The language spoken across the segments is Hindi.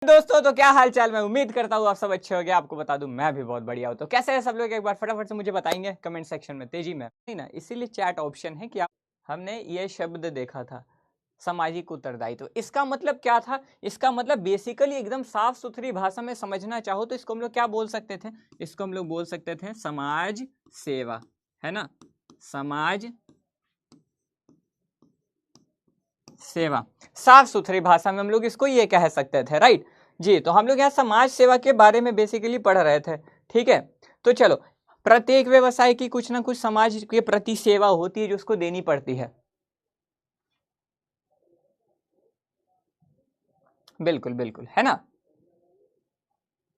दोस्तों तो क्या हाल चाल, मैं उम्मीद करता हूँ आप सब अच्छे हो गए। आपको बता दूं मैं भी बहुत बढ़िया हूँ। तो कैसे है सब लोग, एक बार फटाफट से मुझे बताएंगे कमेंट सेक्शन में तेजी में, नहीं ना, इसीलिए चैट ऑप्शन है कि हमने ये शब्द देखा था सामाजिक उत्तरदायित्व। इसका मतलब क्या था? इसका मतलब बेसिकली एकदम साफ सुथरी भाषा में समझना चाहो तो इसको हम लोग क्या बोल सकते थे? इसको हम लोग बोल सकते थे समाज सेवा, है ना, समाज सेवा। साफ सुथरी भाषा में हम लोग इसको ये कह सकते थे, राइट जी। तो हम लोग यहाँ समाज सेवा के बारे में बेसिकली पढ़ रहे थे, ठीक है। तो चलो, प्रत्येक व्यवसाय की कुछ ना कुछ समाज के प्रति सेवा होती है जो उसको देनी पड़ती है। बिल्कुल बिल्कुल, है ना।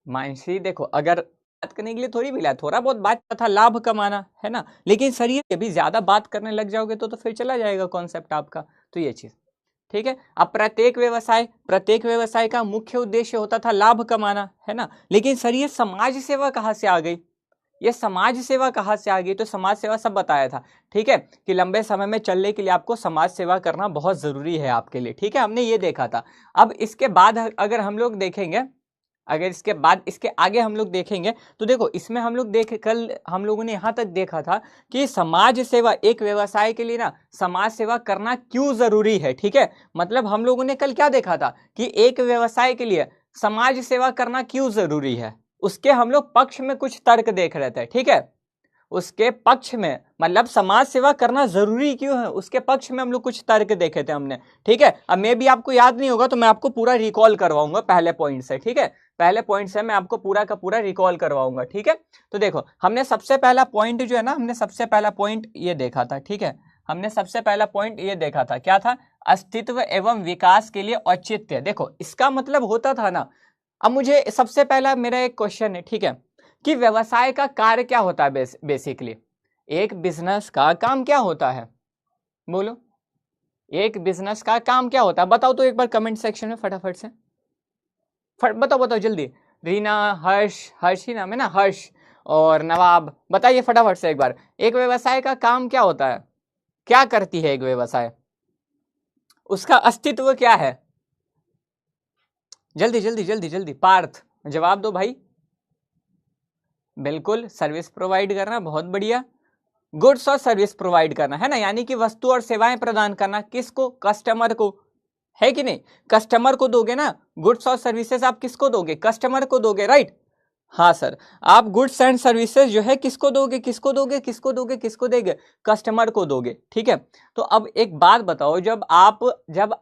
मानसी देखो, अगर बात करने के लिए थोड़ी मिला, थोड़ा बहुत बात था लाभ कमाना, है ना, लेकिन सर ये अभी ज्यादा बात करने लग जाओगे तो फिर चला जाएगा कॉन्सेप्ट आपका। तो ये चीज ठीक है। अब प्रत्येक व्यवसाय का मुख्य उद्देश्य होता था लाभ कमाना, है ना, लेकिन सर ये समाज सेवा कहाँ से आ गई? ये समाज सेवा कहाँ से आ गई? तो समाज सेवा सब बताया था, ठीक है, कि लंबे समय में चलने के लिए आपको समाज सेवा करना बहुत जरूरी है आपके लिए, ठीक है, हमने ये देखा था। अब इसके बाद अगर हम लोग देखेंगे, अगर इसके बाद इसके आगे हम लोग देखेंगे तो देखो, इसमें हम लोग कल हम लोगों ने यहाँ तक देखा था कि समाज सेवा एक व्यवसाय के लिए ना समाज सेवा करना क्यों जरूरी है, ठीक है। मतलब हम लोगों ने कल क्या देखा था कि एक व्यवसाय के लिए समाज सेवा करना क्यों जरूरी है, उसके हम लोग पक्ष में कुछ तर्क देख रहे थे, ठीक है। उसके पक्ष में मतलब समाज सेवा करना जरूरी क्यों है, उसके पक्ष में हम लोग कुछ तर्क देखे थे हमने, ठीक है। अब मे भी आपको याद नहीं होगा तो मैं आपको पूरा रिकॉल करवाऊंगा पहले पॉइंट से, ठीक है, पहले पॉइंट से मैं आपको पूरा का पूरा रिकॉल करवाऊंगा, ठीक है। तो देखो, हमने सबसे पहला पॉइंट जो है ना, हमने सबसे पहला पॉइंट ये देखा था, ठीक है, हमने सबसे पहला पॉइंट ये देखा था, क्या था? अस्तित्व एवं विकास के लिए औचित्य। देखो, इसका मतलब होता था ना, अब मुझे सबसे पहला मेरा एक क्वेश्चन है, ठीक है, कि व्यवसाय का कार्य क्या होता है? बेसिकली एक बिजनेस का काम क्या होता है? बोलो, एक बिजनेस का काम क्या होता है? बताओ तो एक बार कमेंट सेक्शन में फटाफट से बताओ बताओ जल्दी। रीना, हर्ष, हर्ष ही नाम है ना, हर्ष और नवाब, बताइए फटाफट से एक बार, एक व्यवसाय का काम क्या होता है? क्या करती है एक व्यवसाय? उसका अस्तित्व क्या है? जल्दी जल्दी जल्दी जल्दी, पार्थ जवाब दो भाई। बिल्कुल, सर्विस प्रोवाइड करना, बहुत बढ़िया। गुड्स और सर्विस प्रोवाइड करना, है ना, यानी कि वस्तु और सेवाएं प्रदान करना, किसको? कस्टमर को, है कि नहीं? कस्टमर को दोगे ना गुड्स और सर्विसेज, आप किसको दोगे? कस्टमर को दोगे, राइट। हाँ सर, आप गुड्स एंड सर्विसेज जो है किसको दोगे? किसको दोगे? किसको दोगे? किसको देंगे? कस्टमर को दोगे, ठीक है। तो अब एक बात बताओ, जब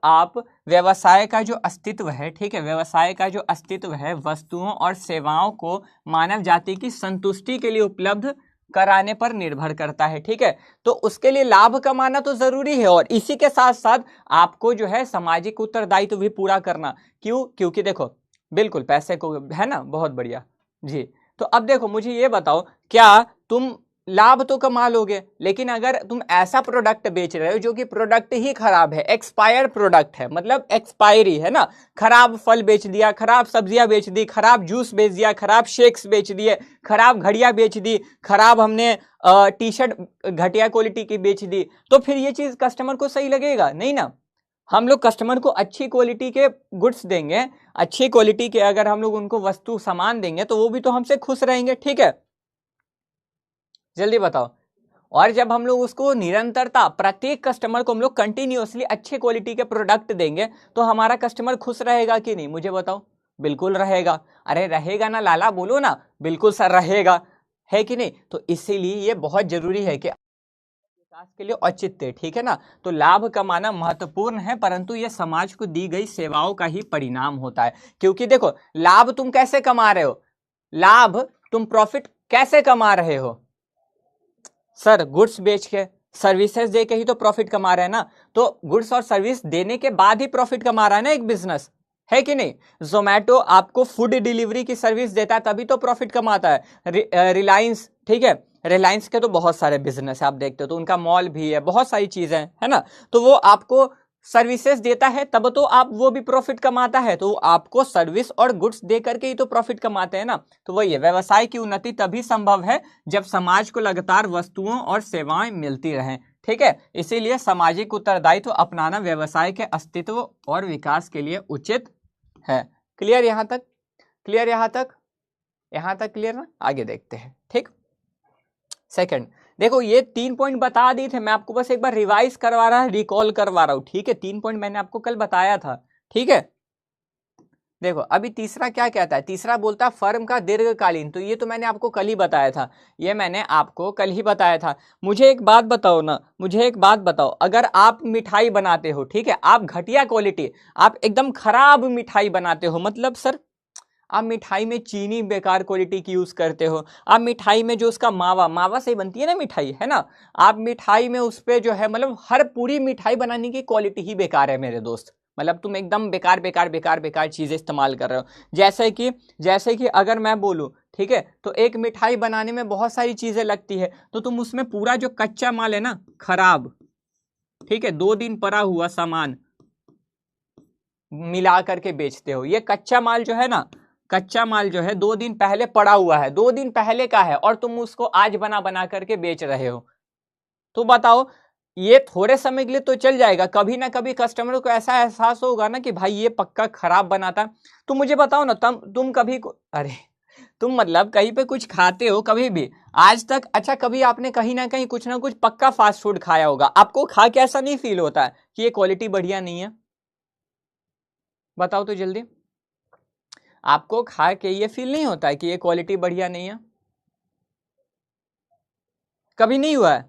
आप व्यवसाय का जो अस्तित्व है, ठीक है, व्यवसाय का जो अस्तित्व है वस्तुओं और सेवाओं को मानव जाति की संतुष्टि के लिए उपलब्ध कराने पर निर्भर करता है, ठीक है। तो उसके लिए लाभ कमाना तो जरूरी है और इसी के साथ साथ आपको जो है सामाजिक उत्तरदायित्व भी पूरा करना। क्यों? क्योंकि देखो, बिल्कुल पैसे को, है ना, बहुत बढ़िया जी। तो अब देखो, मुझे ये बताओ, क्या तुम लाभ तो कमा लोगे, लेकिन अगर तुम ऐसा प्रोडक्ट बेच रहे हो जो कि प्रोडक्ट ही खराब है, एक्सपायर्ड प्रोडक्ट है, मतलब एक्सपायरी है ना, खराब फल बेच दिया, खराब सब्जियां बेच दी, खराब जूस बेच दिया, खराब शेक्स बेच दिए, खराब घड़ियां बेच दी, खराब हमने टी शर्ट घटिया क्वालिटी की बेच दी, तो फिर ये चीज कस्टमर को सही लगेगा नहीं ना। हम लोग कस्टमर को अच्छी क्वालिटी के गुड्स देंगे, अच्छी क्वालिटी के अगर हम लोग उनको वस्तु सामान देंगे तो वो भी तो हमसे खुश रहेंगे, ठीक है। जल्दी बताओ। और जब हम लोग उसको निरंतरता, प्रत्येक कस्टमर को हम लोग कंटिन्यूअसली अच्छे क्वालिटी के प्रोडक्ट देंगे तो हमारा कस्टमर खुश रहेगा कि नहीं? मुझे बताओ। बिल्कुल रहेगा। अरे रहेगा ना लाला, बोलो ना। बिल्कुल सर रहेगा, है कि नहीं? तो इसीलिए ये बहुत जरूरी है कि विकास के लिए औचित्य, ठीक है ना। तो लाभ कमाना महत्वपूर्ण है, परंतु यह समाज को दी गई सेवाओं का ही परिणाम होता है। क्योंकि देखो, लाभ तुम कैसे कमा रहे हो? लाभ तुम प्रॉफिट कैसे कमा रहे हो? सर गुड्स बेच के, सर्विसेज दे के ही तो प्रॉफिट कमा रहे हैं ना। तो गुड्स और सर्विस देने के बाद ही प्रॉफिट कमा रहा है ना एक बिजनेस, है कि नहीं? जोमैटो आपको फूड डिलीवरी की सर्विस देता है तभी तो प्रॉफिट कमाता है। रिलायंस, ठीक है, रिलायंस के तो बहुत सारे बिजनेस है, आप देखते हो तो उनका मॉल भी है, बहुत सारी चीजें है ना। तो वो आपको सर्विसेज देता है तब तो आप वो भी प्रॉफिट कमाता है, तो आपको सर्विस और गुड्स दे करके ही तो प्रॉफिट कमाते हैं ना। तो वही है, व्यवसाय की उन्नति तभी संभव है जब समाज को लगातार वस्तुओं और सेवाएं मिलती रहें, ठीक है। इसीलिए सामाजिक उत्तरदायित्व अपनाना व्यवसाय के अस्तित्व और विकास के लिए उचित है। क्लियर यहाँ तक? क्लियर यहाँ तक? यहाँ तक क्लियर ना? आगे देखते हैं। ठीक, सेकंड देखो, ये 3 पॉइंट बता दिए थे, मैं आपको बस एक बार रिवाइज करवा रहा, रिकॉल करवा रहा हूं। ठीक है, 3 पॉइंट मैंने आपको कल बताया था। ठीक है, देखो अभी तीसरा क्या कहता है, तीसरा बोलता है फर्म का दीर्घकालीन, तो ये तो मैंने आपको कल ही बताया था, ये मैंने आपको कल ही बताया था। मुझे एक बात बताओ ना, मुझे एक बात बताओ, अगर आप मिठाई बनाते हो, ठीक है, आप घटिया क्वालिटी, आप एकदम खराब मिठाई बनाते हो, मतलब सर आप मिठाई में चीनी बेकार क्वालिटी की यूज करते हो, आप मिठाई में जो उसका मावा से ही बनती है ना मिठाई, है ना, आप मिठाई में उस पे जो है मतलब हर पूरी मिठाई बनाने की क्वालिटी ही बेकार है मेरे दोस्त, मतलब तुम एकदम बेकार बेकार बेकार बेकार चीजें इस्तेमाल कर रहे हो। जैसे कि अगर मैं बोलूं, ठीक है, तो एक मिठाई बनाने में बहुत सारी चीजें लगती है, तो तुम उसमें पूरा जो कच्चा माल है ना खराब, ठीक है, 2 दिन पड़ा हुआ सामान मिला करके बेचते हो। ये कच्चा माल जो है ना, कच्चा माल जो है 2 दिन पहले पड़ा हुआ है, 2 दिन पहले का है, और तुम उसको आज बना बना करके बेच रहे हो। तो बताओ, ये थोड़े समय के लिए तो चल जाएगा, कभी ना कभी कस्टमर को ऐसा एहसास होगा ना कि भाई ये पक्का खराब बनाता। तो मुझे बताओ ना, तुम कभी अरे तुम मतलब कहीं पे कुछ खाते हो कभी भी आज तक? अच्छा, कभी आपने कहीं ना कहीं कुछ ना कुछ पक्का फास्ट फूड खाया होगा, आपको खा के ऐसा नहीं फील होता है कि ये क्वालिटी बढ़िया नहीं है? बताओ तो जल्दी, आपको खा के ये फील नहीं होता है कि ये क्वालिटी बढ़िया नहीं है? कभी नहीं हुआ है?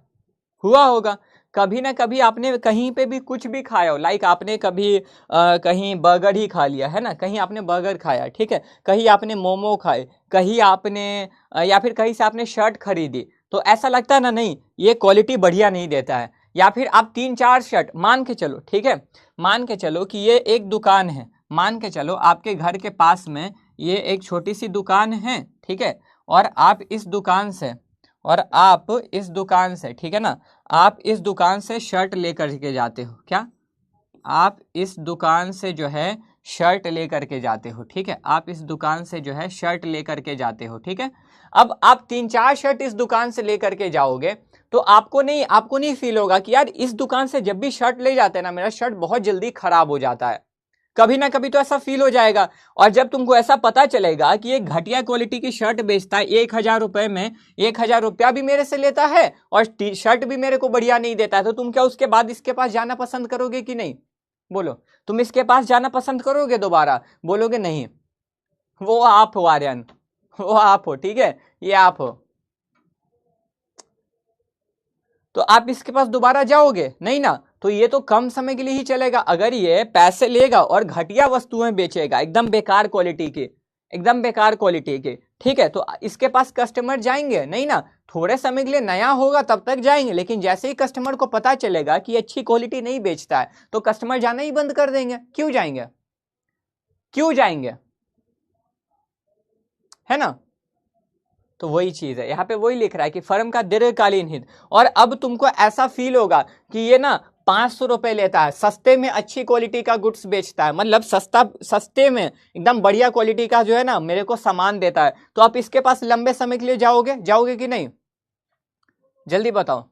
हुआ होगा कभी ना कभी, आपने कहीं पे भी कुछ भी खाया हो, लाइक आपने कभी कहीं बर्गर ही खा लिया है ना, कहीं आपने बर्गर खाया, ठीक है, कहीं आपने मोमो खाए, कहीं आपने या फिर कहीं से आपने शर्ट खरीदी, तो ऐसा लगता है ना, नहीं ये क्वालिटी बढ़िया नहीं देता है। या फिर आप 3-4 शर्ट मान के चलो, ठीक है, मान के चलो कि ये एक दुकान है, मान के चलो आपके घर के पास में ये एक छोटी सी दुकान है, ठीक है, और आप इस दुकान से ठीक है ना, आप इस दुकान से शर्ट लेकर के जाते हो, क्या आप इस दुकान से जो है शर्ट लेकर के जाते हो, ठीक है, आप इस दुकान से जो है शर्ट लेकर के जाते हो, ठीक है। अब आप 3-4 शर्ट इस दुकान से लेकर के जाओगे, तो आपको नहीं फील होगा कि यार इस दुकान से जब भी शर्ट ले जाते हैं ना, मेरा शर्ट बहुत जल्दी खराब हो जाता है? कभी ना कभी तो ऐसा फील हो जाएगा। और जब तुमको ऐसा पता चलेगा कि एक घटिया क्वालिटी की शर्ट बेचता है 1,000 रुपए में, 1,000 रुपया भी मेरे से लेता है और शर्ट भी मेरे को बढ़िया नहीं देता है, तो तुम क्या उसके बाद इसके पास जाना पसंद करोगे कि नहीं? बोलो, तुम इसके पास जाना पसंद करोगे दोबारा? बोलोगे नहीं। वो आप हो आर्यन, वो आप हो, ठीक है, ये आप हो, तो आप इसके पास दोबारा जाओगे नहीं ना? तो ये तो कम समय के लिए ही चलेगा। अगर ये पैसे लेगा और घटिया वस्तुएं बेचेगा एकदम बेकार क्वालिटी की, एकदम बेकार क्वालिटी की, ठीक है, तो इसके पास कस्टमर जाएंगे नहीं ना? थोड़े समय के लिए नया होगा तब तक जाएंगे, लेकिन जैसे ही कस्टमर को पता चलेगा कि अच्छी क्वालिटी नहीं बेचता है, तो कस्टमर जाना ही बंद कर देंगे। क्यों जाएंगे? क्यों जाएंगे? है ना? तो वही चीज है, यहाँ पे वही लिख रहा है कि फर्म का दीर्घकालीन हित। और अब तुमको ऐसा फील होगा कि ये ना 500 रुपए लेता है, सस्ते में अच्छी क्वालिटी का गुड्स बेचता है, मतलब सस्ते में एकदम बढ़िया क्वालिटी का जो है ना मेरे को सामान देता है, तो आप इसके पास लंबे समय के लिए जाओगे कि नहीं? जल्दी बताओ,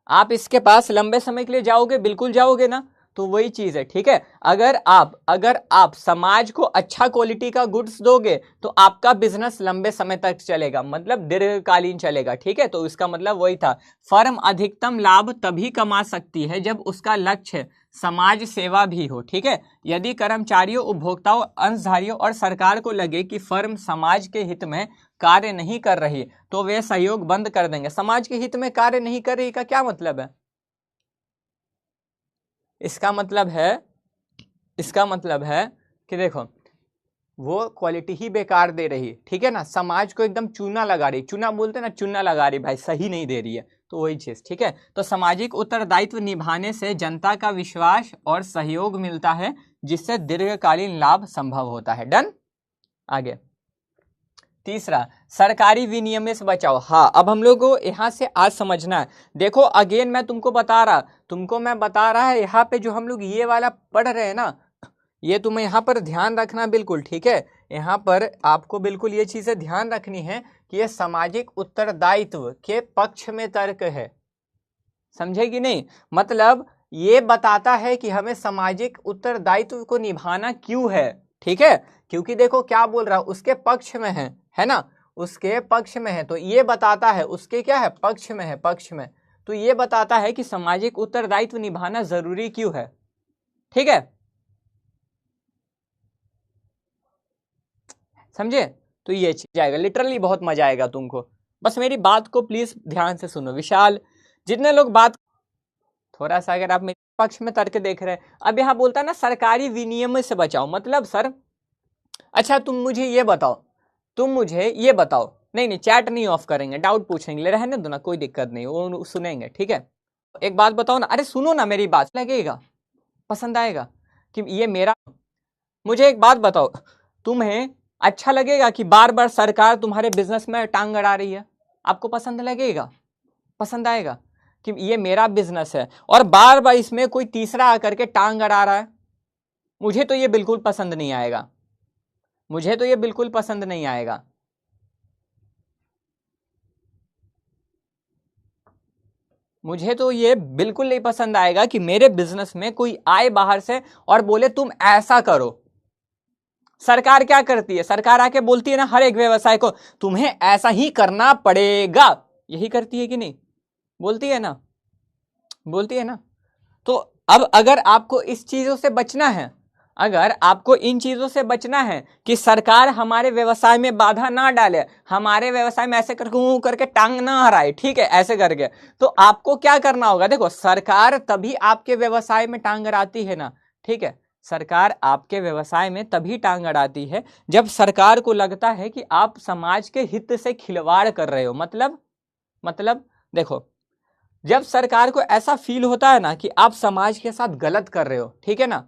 आप इसके पास लंबे समय के लिए जाओगे? बिल्कुल जाओगे ना? तो वही चीज है, ठीक है। अगर आप समाज को अच्छा क्वालिटी का गुड्स दोगे तो आपका बिजनेस लंबे समय तक चलेगा, मतलब दीर्घकालीन चलेगा, ठीक है। तो इसका मतलब वही था, फर्म अधिकतम लाभ तभी कमा सकती है जब उसका लक्ष्य समाज सेवा भी हो, ठीक है। यदि कर्मचारियों, उपभोक्ताओं, अंशधारियों और सरकार को लगे कि फर्म समाज के हित में कार्य नहीं कर रही तो वे सहयोग बंद कर देंगे। समाज के हित में कार्य नहीं कर रही का क्या मतलब है? इसका मतलब है कि देखो, वो क्वालिटी ही बेकार दे रही, ठीक है ना, समाज को एकदम चूना लगा रही, चूना बोलते ना, चूना लगा रही भाई, सही नहीं दे रही है, तो वही चीज, ठीक है। तो सामाजिक उत्तरदायित्व निभाने से जनता का विश्वास और सहयोग मिलता है, जिससे दीर्घकालीन लाभ संभव होता है। डन। आगे तीसरा, सरकारी विनियमन से बचाओ। हाँ, अब हम लोग को यहाँ से आज समझना है। देखो अगेन मैं तुमको बता रहा है, यहाँ पे जो हम लोग ये वाला पढ़ रहे हैं ना, ये तुम्हें यहाँ पर ध्यान रखना बिल्कुल, ठीक है। यहाँ पर आपको बिल्कुल ये चीजें ध्यान रखनी है कि ये सामाजिक उत्तरदायित्व के पक्ष में तर्क है, समझे कि नहीं? मतलब ये बताता है कि हमें सामाजिक उत्तरदायित्व को निभाना क्यों है, ठीक है। क्योंकि देखो क्या बोल रहा है, उसके पक्ष में है ना, उसके पक्ष में है, तो ये बताता है उसके क्या है, पक्ष में है, पक्ष में, तो ये बताता है कि सामाजिक उत्तरदायित्व निभाना जरूरी क्यों है। ठीक है, समझे? तो ये चीज आएगा, लिटरली बहुत मजा आएगा तुमको, बस मेरी बात को प्लीज ध्यान से सुनो। विशाल, जितने लोग बात, थोड़ा सा अगर आप मेरे पक्ष में तर्क देख रहे हैं, अब यहाँ बोलता है ना सरकारी विनियम से बचाओ, मतलब सर, अच्छा तुम मुझे ये बताओ, तुम मुझे ये बताओ, नहीं नहीं चैट नहीं ऑफ करेंगे, डाउट पूछेंगे, ले रहने दो ना, कोई दिक्कत नहीं, वो सुनेंगे, ठीक है। एक बात बताओ ना, अरे सुनो ना मेरी बात, लगेगा पसंद आएगा कि ये मेरा, मुझे एक बात बताओ, तुम्हें अच्छा लगेगा कि बार बार सरकार तुम्हारे बिजनेस में टांग अड़ा रही है? आपको पसंद लगेगा, पसंद आएगा कि ये मेरा बिजनेस है और बार बार इसमें कोई तीसरा आकर के टांग अड़ा रहा है? मुझे तो ये बिल्कुल पसंद नहीं आएगा, मुझे तो ये बिल्कुल पसंद नहीं आएगा। मुझे तो ये बिल्कुल नहीं पसंद आएगा कि मेरे बिजनेस में कोई आए बाहर से और बोले तुम ऐसा करो। सरकार क्या करती है, सरकार आके बोलती है ना हर एक व्यवसाय को तुम्हें ऐसा ही करना पड़ेगा, यही करती है कि नहीं, बोलती है ना, बोलती है ना। तो अब अगर आपको इस चीजों से बचना है, अगर आपको इन चीजों से बचना है कि सरकार हमारे व्यवसाय में बाधा ना डाले, हमारे व्यवसाय में ऐसे करके टांग ना हराए, ठीक है, ऐसे करके, तो आपको क्या करना होगा, देखो सरकार तभी आपके व्यवसाय में टांग अड़ाती है ना, ठीक है, सरकार आपके व्यवसाय में तभी टांग अड़ाती है जब सरकार को लगता है कि आप समाज के हित से खिलवाड़ कर रहे हो। मतलब देखो, जब सरकार को ऐसा फील होता है ना कि आप समाज के साथ गलत कर रहे हो, ठीक है ना,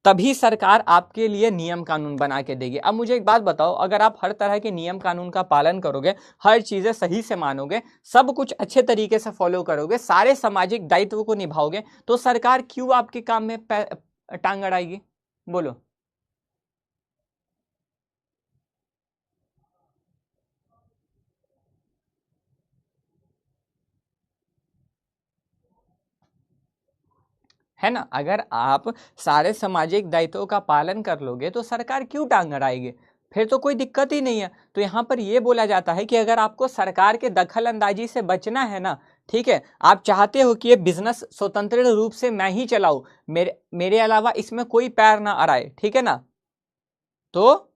तभी सरकार आपके लिए नियम कानून बना के देगी। अब मुझे एक बात बताओ, अगर आप हर तरह के नियम कानून का पालन करोगे, हर चीजें सही से मानोगे, सब कुछ अच्छे तरीके से फॉलो करोगे, सारे सामाजिक दायित्व को निभाओगे, तो सरकार क्यों आपके काम में टांग अड़ाएगी, बोलो? है ना, अगर आप सारे सामाजिक दायित्वों का पालन कर लोगे तो सरकार क्यों टांग अड़ाएगी, फिर तो कोई दिक्कत ही नहीं है। तो यहाँ पर यह बोला जाता है कि अगर आपको सरकार के दखल अंदाजी से बचना है ना, ठीक है, आप चाहते हो कि ये बिजनेस स्वतंत्र रूप से मैं ही चलाऊं, मेरे अलावा इसमें कोई पैर ना अड़ाए, ठीक है ना, तो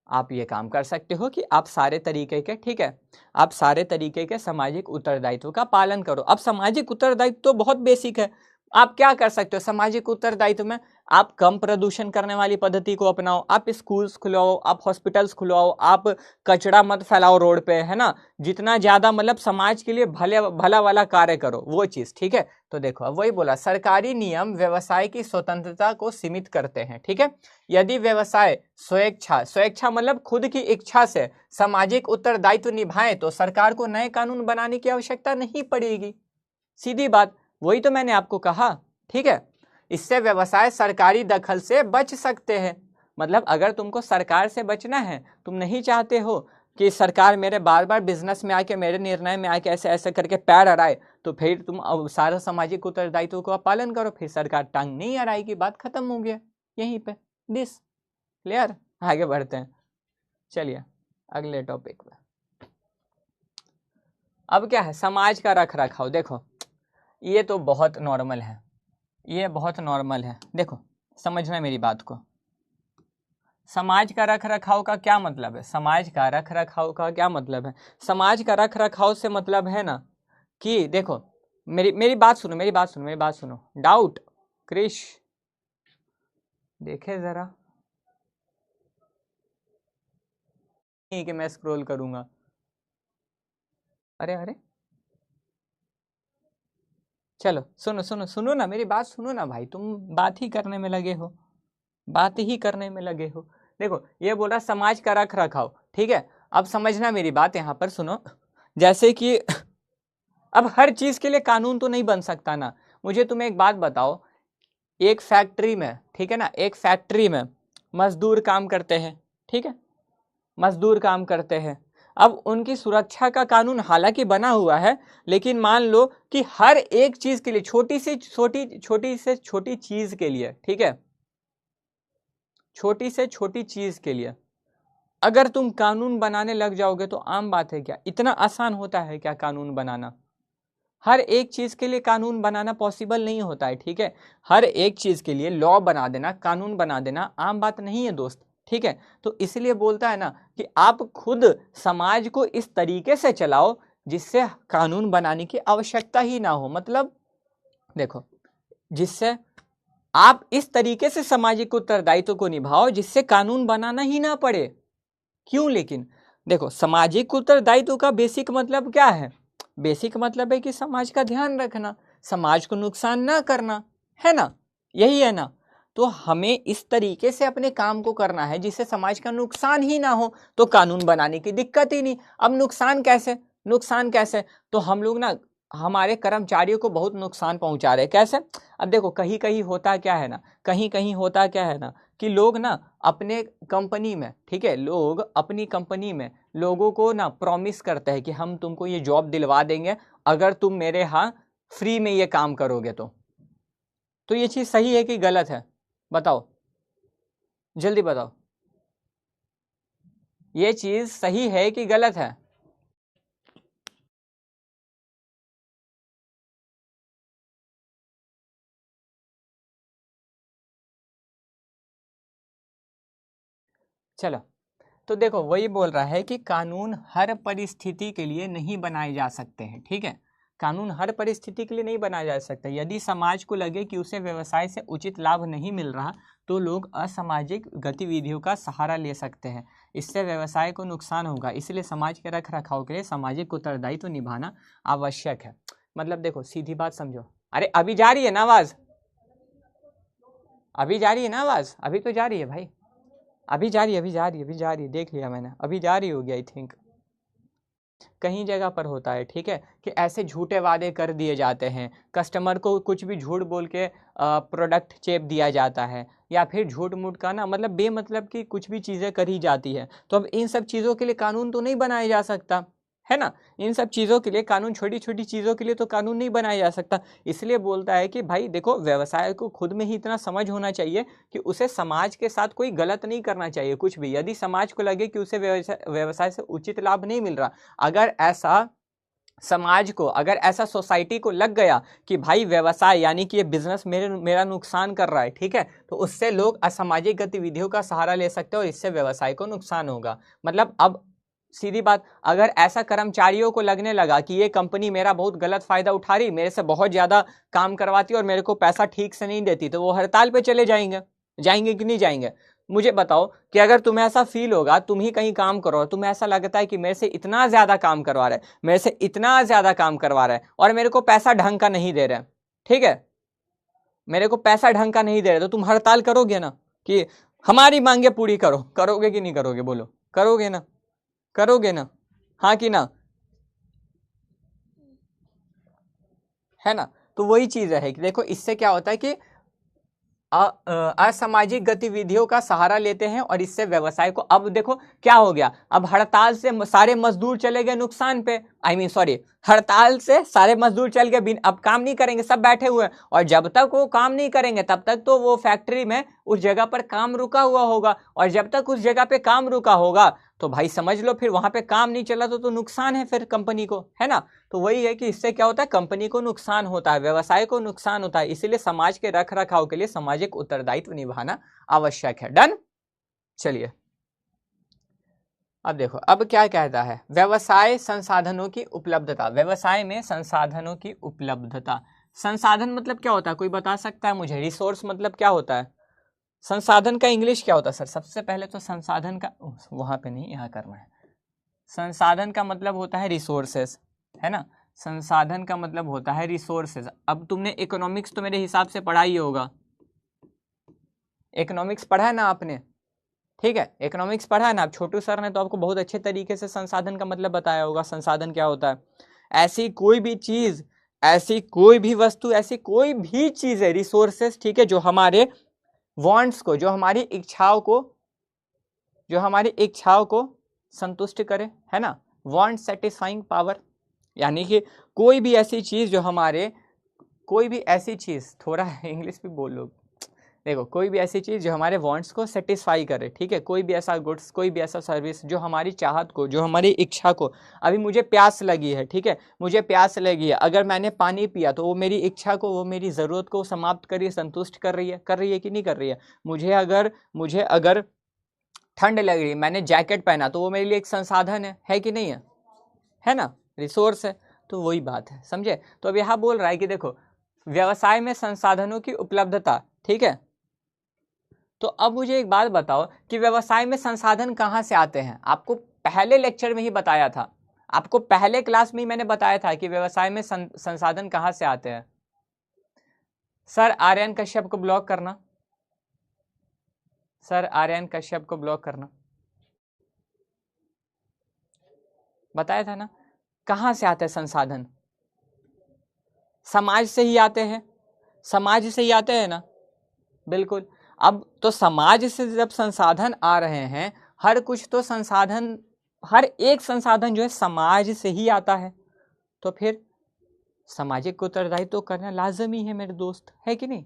आप ये काम कर सकते हो कि आप सारे तरीके के, ठीक है, आप सारे तरीके के सामाजिक उत्तरदायित्व का पालन करो। अब सामाजिक उत्तरदायित्व तो बहुत बेसिक है, आप क्या कर सकते हो सामाजिक उत्तरदायित्व में, आप कम प्रदूषण करने वाली पद्धति को अपनाओ, आप स्कूल्स खुलवाओ, आप हॉस्पिटल्स खुलवाओ, आप कचरा मत फैलाओ रोड पे, है ना, जितना ज्यादा मतलब समाज के लिए भला वाला कार्य करो, वो चीज, ठीक है। तो देखो अब वही बोला, सरकारी नियम व्यवसाय की स्वतंत्रता को सीमित करते हैं, ठीक है। यदि व्यवसाय स्वेच्छा मतलब खुद की इच्छा से सामाजिक उत्तरदायित्व निभाए तो सरकार को नए कानून बनाने की आवश्यकता नहीं पड़ेगी, सीधी बात, वही तो मैंने आपको कहा, ठीक है। इससे व्यवसाय सरकारी दखल से बच सकते हैं, मतलब अगर तुमको सरकार से बचना है, तुम नहीं चाहते हो कि सरकार मेरे बार बार बिजनेस में आके, मेरे निर्णय में आके ऐसे ऐसे करके पैर अड़ाए, तो फिर तुम सारा सामाजिक उत्तरदायित्व का पालन करो, फिर सरकार टांग नहीं अड़ाएगी, बात खत्म हो गया यहीं पे। दिस क्लियर, आगे बढ़ते हैं, चलिए अगले टॉपिक पे। अब क्या है, समाज का रख रखाव। देखो ये तो बहुत नॉर्मल है, ये बहुत नॉर्मल है, देखो समझना मेरी बात को। समाज का रख रखाव का क्या मतलब है, समाज का रख रखाव का क्या मतलब है, समाज का रख रखाव से मतलब है ना कि देखो, मेरी बात सुनो, मेरी बात सुनो। डाउट क्रिश देखे जरा, नहीं कि मैं स्क्रॉल करूंगा, अरे अरे चलो सुनो ना, मेरी बात सुनो ना भाई, तुम बात ही करने में लगे हो, बात ही करने में लगे हो। देखो ये बोल रहा समाज का रख रखाव, ठीक है। अब समझना मेरी बात, यहाँ पर सुनो, जैसे कि अब हर चीज के लिए कानून तो नहीं बन सकता ना। मुझे तुम्हें एक बात बताओ, एक फैक्ट्री में, ठीक है ना, एक फैक्ट्री में मजदूर काम करते हैं, ठीक है, मजदूर काम करते हैं। अब उनकी सुरक्षा का कानून हालांकि बना हुआ है, लेकिन मान लो कि हर एक चीज के लिए, छोटी से छोटी चीज के लिए, ठीक है, छोटी से छोटी चीज के लिए अगर तुम कानून बनाने लग जाओगे तो आम बात है क्या, इतना आसान होता है क्या कानून बनाना? हर एक चीज के लिए कानून बनाना पॉसिबल नहीं होता है, ठीक है। हर एक चीज के लिए लॉ बना देना, कानून बना देना आम बात नहीं है दोस्त, ठीक है। तो इसलिए बोलता है ना कि आप खुद समाज को इस तरीके से चलाओ जिससे कानून बनाने की आवश्यकता ही ना हो। मतलब देखो, जिससे आप इस तरीके से सामाजिक उत्तरदायित्व को निभाओ जिससे कानून बनाना ही ना पड़े। क्यों? लेकिन देखो, सामाजिक उत्तरदायित्व का बेसिक मतलब क्या है? बेसिक मतलब है कि समाज का ध्यान रखना, समाज को नुकसान ना करना, है ना? यही है ना? तो हमें इस तरीके से अपने काम को करना है जिससे समाज का नुकसान ही ना हो, तो कानून बनाने की दिक्कत ही नहीं। अब नुकसान कैसे? नुकसान कैसे? तो हम लोग ना हमारे कर्मचारियों को बहुत नुकसान पहुंचा रहे हैं। कैसे? अब देखो, कहीं कहीं होता क्या है ना, कहीं कहीं होता क्या है ना कि लोग ना अपने कंपनी में, ठीक है, लोग अपनी कंपनी में लोगों को ना प्रॉमिस करते हैं कि हम तुमको ये जॉब दिलवा देंगे अगर तुम मेरे यहाँ फ्री में ये काम करोगे। तो ये चीज सही है कि गलत है? बताओ, जल्दी बताओ, ये चीज सही है कि गलत है? चलो, तो देखो, वही बोल रहा है कि कानून हर परिस्थिति के लिए नहीं बनाए जा सकते हैं, ठीक है। कानून हर परिस्थिति के लिए नहीं बनाया जा सकता। यदि समाज को लगे कि उसे व्यवसाय से उचित लाभ नहीं मिल रहा तो लोग असामाजिक गतिविधियों का सहारा ले सकते हैं, इससे व्यवसाय को नुकसान होगा। इसलिए समाज के रख रखाव के लिए सामाजिक उत्तरदायित्व निभाना आवश्यक है। मतलब देखो, सीधी बात समझो। अरे अभी जा रही है ना आवाज? अभी जा रही है ना आवाज? अभी तो जा रही है भाई, अभी जा रही है, अभी जा रही है, अभी जा रही है, देख लिया मैंने, अभी जा रही होगी आई थिंक। कहीं जगह पर होता है, ठीक है, कि ऐसे झूठे वादे कर दिए जाते हैं, कस्टमर को कुछ भी झूठ बोल के प्रोडक्ट चेप दिया जाता है, या फिर झूठ मूठ का ना मतलब बेमतलब की कुछ भी चीज़ें करी जाती है। तो अब इन सब चीज़ों के लिए कानून तो नहीं बनाया जा सकता, है ना? इन सब चीज़ों के लिए कानून, छोटी छोटी चीज़ों के लिए तो कानून नहीं बनाया जा सकता। इसलिए बोलता है कि भाई देखो, व्यवसाय को खुद में ही इतना समझ होना चाहिए कि उसे समाज के साथ कोई गलत नहीं करना चाहिए कुछ भी। यदि समाज को लगे कि उसे व्यवसाय से उचित लाभ नहीं मिल रहा, अगर ऐसा समाज को, अगर ऐसा सोसाइटी को लग गया कि भाई व्यवसाय यानी कि ये बिजनेस मेरा नुकसान कर रहा है, ठीक है, तो उससे लोग असामाजिक गतिविधियों का सहारा ले सकते हैं और इससे व्यवसाय को नुकसान होगा। मतलब अब सीधी बात, अगर ऐसा कर्मचारियों को लगने लगा कि ये कंपनी मेरा बहुत गलत फायदा उठा रही, मेरे से बहुत ज्यादा काम करवाती और मेरे को पैसा ठीक से नहीं देती, तो वो हड़ताल पे चले जाएंगे। जाएंगे कि नहीं जाएंगे? मुझे बताओ कि अगर तुम्हें ऐसा फील होगा, तुम ही कहीं काम करो, तुम्हें ऐसा लगता है कि मेरे से इतना ज्यादा काम करवा रहा है, मेरे से इतना ज्यादा काम करवा रहा है और मेरे को पैसा ढंग का नहीं दे रहे, ठीक है, मेरे को पैसा ढंग का नहीं दे रहे, तो तुम हड़ताल करोगे ना कि हमारी मांगे पूरी करो? करोगे कि नहीं करोगे? बोलो, करोगे ना? करोगे ना? हाँ कि ना? है ना? तो वही चीज है कि देखो, इससे क्या होता है कि असामाजिक गतिविधियों का सहारा लेते हैं और इससे व्यवसाय को, अब देखो क्या हो गया, अब हड़ताल से सारे मजदूर चले गए नुकसान पे, सॉरी, हड़ताल से सारे मजदूर चल गए, अब काम नहीं करेंगे, सब बैठे हुए हैं, और जब तक वो काम नहीं करेंगे तब तक तो वो फैक्ट्री में उस जगह पर काम रुका हुआ होगा, और जब तक उस जगह पे काम रुका होगा तो भाई समझ लो फिर वहां पे काम नहीं चला तो नुकसान है फिर कंपनी को, है ना? तो वही है कि इससे क्या होता है, कंपनी को नुकसान होता है, व्यवसाय को नुकसान होता है। इसीलिए समाज के रख रखाव के लिए सामाजिक उत्तरदायित्व निभाना आवश्यक है। डन? चलिए, अब देखो, अब क्या कहता है, व्यवसाय संसाधनों की उपलब्धता। व्यवसाय में संसाधनों की उपलब्धता, संसाधन मतलब क्या होता है, कोई बता सकता है मुझे? रिसोर्स मतलब क्या होता है? संसाधन का इंग्लिश क्या होता है सर? सबसे पहले तो संसाधन का, वहां पे नहीं, यहाँ करना है। संसाधन का मतलब होता है रिसोर्सेस, है ना? संसाधन का मतलब होता है रिसोर्सेज। अब तुमने इकोनॉमिक्स तो मेरे हिसाब से पढ़ा ही होगा, इकोनॉमिक्स पढ़ा है ना आपने? ठीक है, इकोनॉमिक्स पढ़ा है ना? अब छोटू सर ने तो आपको बहुत अच्छे तरीके से संसाधन का मतलब बताया होगा। संसाधन क्या होता है? ऐसी कोई भी चीज, ऐसी कोई भी वस्तु, ऐसी कोई भी चीज है, रिसोर्सेस, ठीक है, जो हमारे वांट्स को, जो हमारी इच्छाओं को, जो हमारी इच्छाओं को संतुष्ट करे, है ना? वांट सेटिस्फाइंग पावर, यानी कि कोई भी ऐसी चीज जो हमारे, कोई भी ऐसी चीज, थोड़ा इंग्लिश भी बोल लो, देखो कोई भी ऐसी चीज़ जो हमारे वांट्स को सेटिस्फाई करे, ठीक है, कोई भी ऐसा गुड्स, कोई भी ऐसा सर्विस जो हमारी चाहत को, जो हमारी इच्छा को, अभी मुझे प्यास लगी है, ठीक है, मुझे प्यास लगी है, अगर मैंने पानी पिया तो वो मेरी इच्छा को, वो मेरी ज़रूरत को समाप्त कर रही है, संतुष्ट कर रही है कि नहीं कर रही है। मुझे अगर ठंड लग रही है, मैंने जैकेट पहना तो वो मेरे लिए एक संसाधन है कि नहीं है ना, रिसोर्स है। तो वही बात है, समझे। तो अब यहाँ बोल रहा है कि देखो व्यवसाय में संसाधनों की उपलब्धता, ठीक है। तो अब मुझे एक बात बताओ कि व्यवसाय में संसाधन कहाँ से आते हैं। आपको पहले लेक्चर में ही बताया था, आपको पहले क्लास में ही मैंने बताया था कि व्यवसाय में संसाधन कहाँ से आते हैं। सर आर्यन कश्यप को ब्लॉक करना, सर आर्यन कश्यप को ब्लॉक करना, बताया था ना। कहाँ से आते हैं संसाधन, समाज से ही आते हैं, समाज से ही आते हैं ना, बिल्कुल। अब तो समाज से जब संसाधन आ रहे हैं, हर कुछ तो संसाधन, हर एक संसाधन जो है समाज से ही आता है, तो फिर सामाजिक उत्तरदायित्व तो करना लाजमी है मेरे दोस्त, है कि नहीं,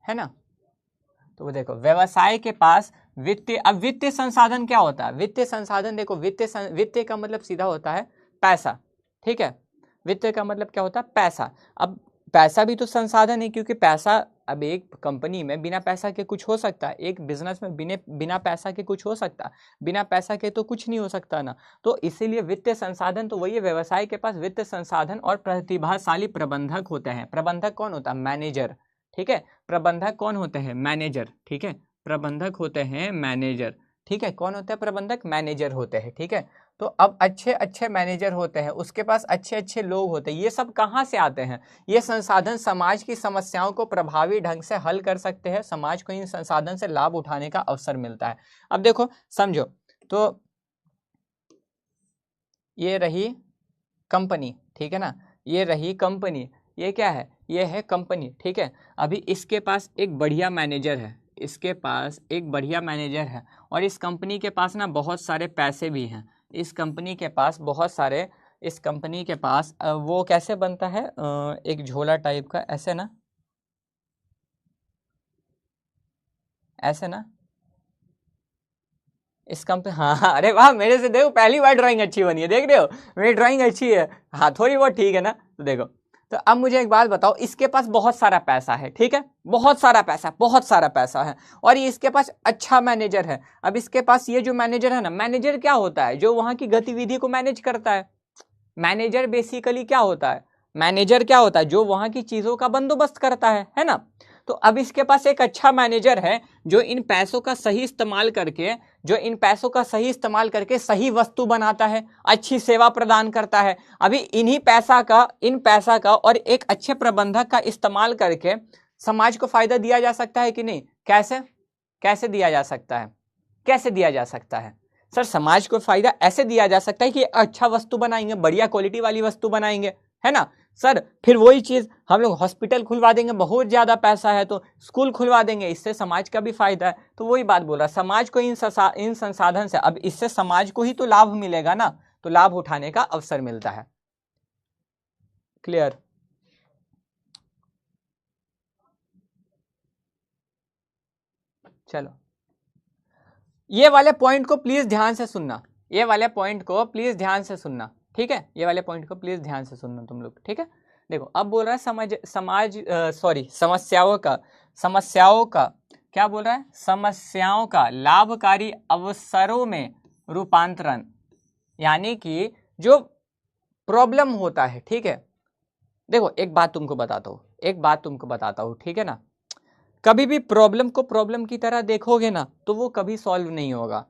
है ना। तो देखो व्यवसाय के पास वित्तीय, अब वित्तीय संसाधन क्या होता है, वित्तीय संसाधन देखो, वित्तीय का मतलब सीधा होता है पैसा, ठीक है। वित्तीय का मतलब क्या होता है, पैसा। अब पैसा भी तो संसाधन है, क्योंकि पैसा, अब एक कंपनी में बिना पैसा के कुछ हो सकता है, एक बिजनेस में बिना पैसा के कुछ हो सकता है, बिना पैसा के तो कुछ नहीं हो सकता ना। तो इसीलिए वित्तीय संसाधन तो वही है, व्यवसाय के पास वित्तीय संसाधन और प्रतिभाशाली प्रबंधक होते हैं। प्रबंधक कौन होता है, मैनेजर, ठीक है। प्रबंधक कौन होते हैं, मैनेजर, ठीक है। प्रबंधक होते हैं मैनेजर, ठीक है। कौन होता है प्रबंधक, मैनेजर होते हैं, ठीक है। तो अब अच्छे अच्छे मैनेजर होते हैं, उसके पास अच्छे अच्छे लोग होते हैं। ये सब कहाँ से आते हैं, ये संसाधन समाज की समस्याओं को प्रभावी ढंग से हल कर सकते हैं, समाज को इन संसाधन से लाभ उठाने का अवसर मिलता है। अब देखो समझो, तो ये रही कंपनी, ठीक है ना, ये रही कंपनी, ये क्या है, ये है कंपनी, ठीक है। अभी इसके पास एक बढ़िया मैनेजर है, इसके पास एक बढ़िया मैनेजर है, और इस कंपनी के पास ना बहुत सारे पैसे भी हैं, इस कंपनी के पास बहुत सारे, इस कंपनी के पास वो कैसे बनता है, एक झोला टाइप का, ऐसे ना, ऐसे ना, इस कंपनी, हाँ अरे वाह, मेरे से देखो पहली बार ड्राइंग अच्छी बनी है, देख रहे हो मेरी ड्राइंग अच्छी है, हाँ थोड़ी बहुत ठीक है ना। तो देखो, तो अब मुझे एक बात बताओ, इसके पास बहुत सारा पैसा है, ठीक है, बहुत सारा पैसा, बहुत सारा पैसा है, और ये इसके पास अच्छा मैनेजर है। अब इसके पास ये जो मैनेजर है ना, मैनेजर क्या होता है, जो वहां की गतिविधि को मैनेज करता है। मैनेजर बेसिकली क्या होता है, मैनेजर क्या होता है, जो वहां की चीजों का बंदोबस्त करता है ना। तो अब इसके पास एक अच्छा मैनेजर है, जो इन पैसों का सही इस्तेमाल करके, जो इन पैसों का सही इस्तेमाल करके सही वस्तु बनाता है, अच्छी सेवा प्रदान करता है। अभी इन पैसा का और एक अच्छे प्रबंधक का इस्तेमाल करके समाज को फायदा दिया जा सकता है कि नहीं, कैसे कैसे दिया जा सकता है, कैसे दिया जा सकता है सर, समाज को फायदा ऐसे दिया जा सकता है कि अच्छा वस्तु बनाएंगे, बढ़िया क्वालिटी वाली वस्तु बनाएंगे, है ना सर। फिर वही चीज हम लोग हॉस्पिटल खुलवा देंगे, बहुत ज्यादा पैसा है तो स्कूल खुलवा देंगे, इससे समाज का भी फायदा है। तो वही बात बोल रहा, समाज को इन संसाधन से, अब इससे समाज को ही तो लाभ मिलेगा ना, तो लाभ उठाने का अवसर मिलता है। क्लियर। चलो ये वाले पॉइंट को प्लीज ध्यान से सुनना, ये वाले पॉइंट को प्लीज ध्यान से सुनना, ठीक है, ये वाले पॉइंट को प्लीज ध्यान से सुनना तुम लोग, ठीक है। देखो अब बोल रहा है समस्याओं का क्या बोल रहा है, समस्याओं का लाभकारी अवसरों में रूपांतरण, यानी कि जो प्रॉब्लम होता है, ठीक है। देखो एक बात तुमको बताता हूँ, ठीक है ना, कभी भी प्रॉब्लम को प्रॉब्लम की तरह देखोगे ना तो वो कभी सॉल्व नहीं होगा।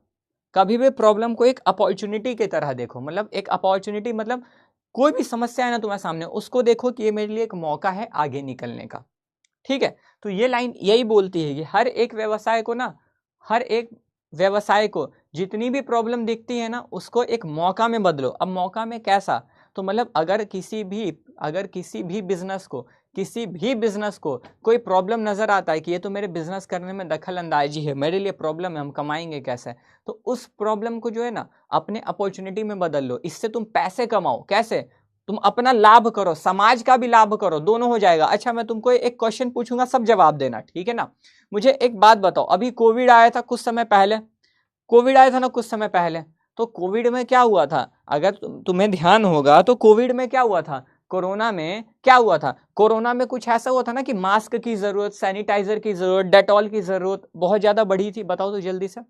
कभी भी प्रॉब्लम को एक अपॉर्चुनिटी की तरह देखो, मतलब एक अपॉर्चुनिटी, मतलब कोई भी समस्या है ना तुम्हारे सामने, उसको देखो कि ये मेरे लिए एक मौका है आगे निकलने का, ठीक है। तो ये लाइन यही बोलती है कि हर एक व्यवसाय को जितनी भी प्रॉब्लम दिखती है ना, उसको एक मौका में बदलो। अब मौका में कैसा, तो मतलब अगर किसी भी बिजनेस को कोई प्रॉब्लम नजर आता है कि ये तो मेरे बिजनेस करने में दखल अंदाजी है, मेरे लिए प्रॉब्लम है, हम कमाएंगे कैसे, तो उस प्रॉब्लम को जो है ना अपने अपॉर्चुनिटी में बदल लो, इससे तुम पैसे कमाओ। कैसे, तुम अपना लाभ करो, समाज का भी लाभ करो, दोनों हो जाएगा। अच्छा मैं तुमको एक क्वेश्चन पूछूंगा, सब जवाब देना, ठीक है ना। मुझे एक बात बताओ, अभी कोविड आया था कुछ समय पहले, कोविड आया था ना कुछ समय पहले, तो कोविड में क्या हुआ था, अगर तुम्हें ध्यान होगा तो कोविड में क्या हुआ था, कोरोना में क्या हुआ था, कोरोना में कुछ ऐसा हुआ था ना कि मास्क की जरूरत, सैनिटाइजर की जरूरत, डेटॉल की जरूरत बहुत ज्यादा बढ़ी थी। बताओ तो जल्दी से,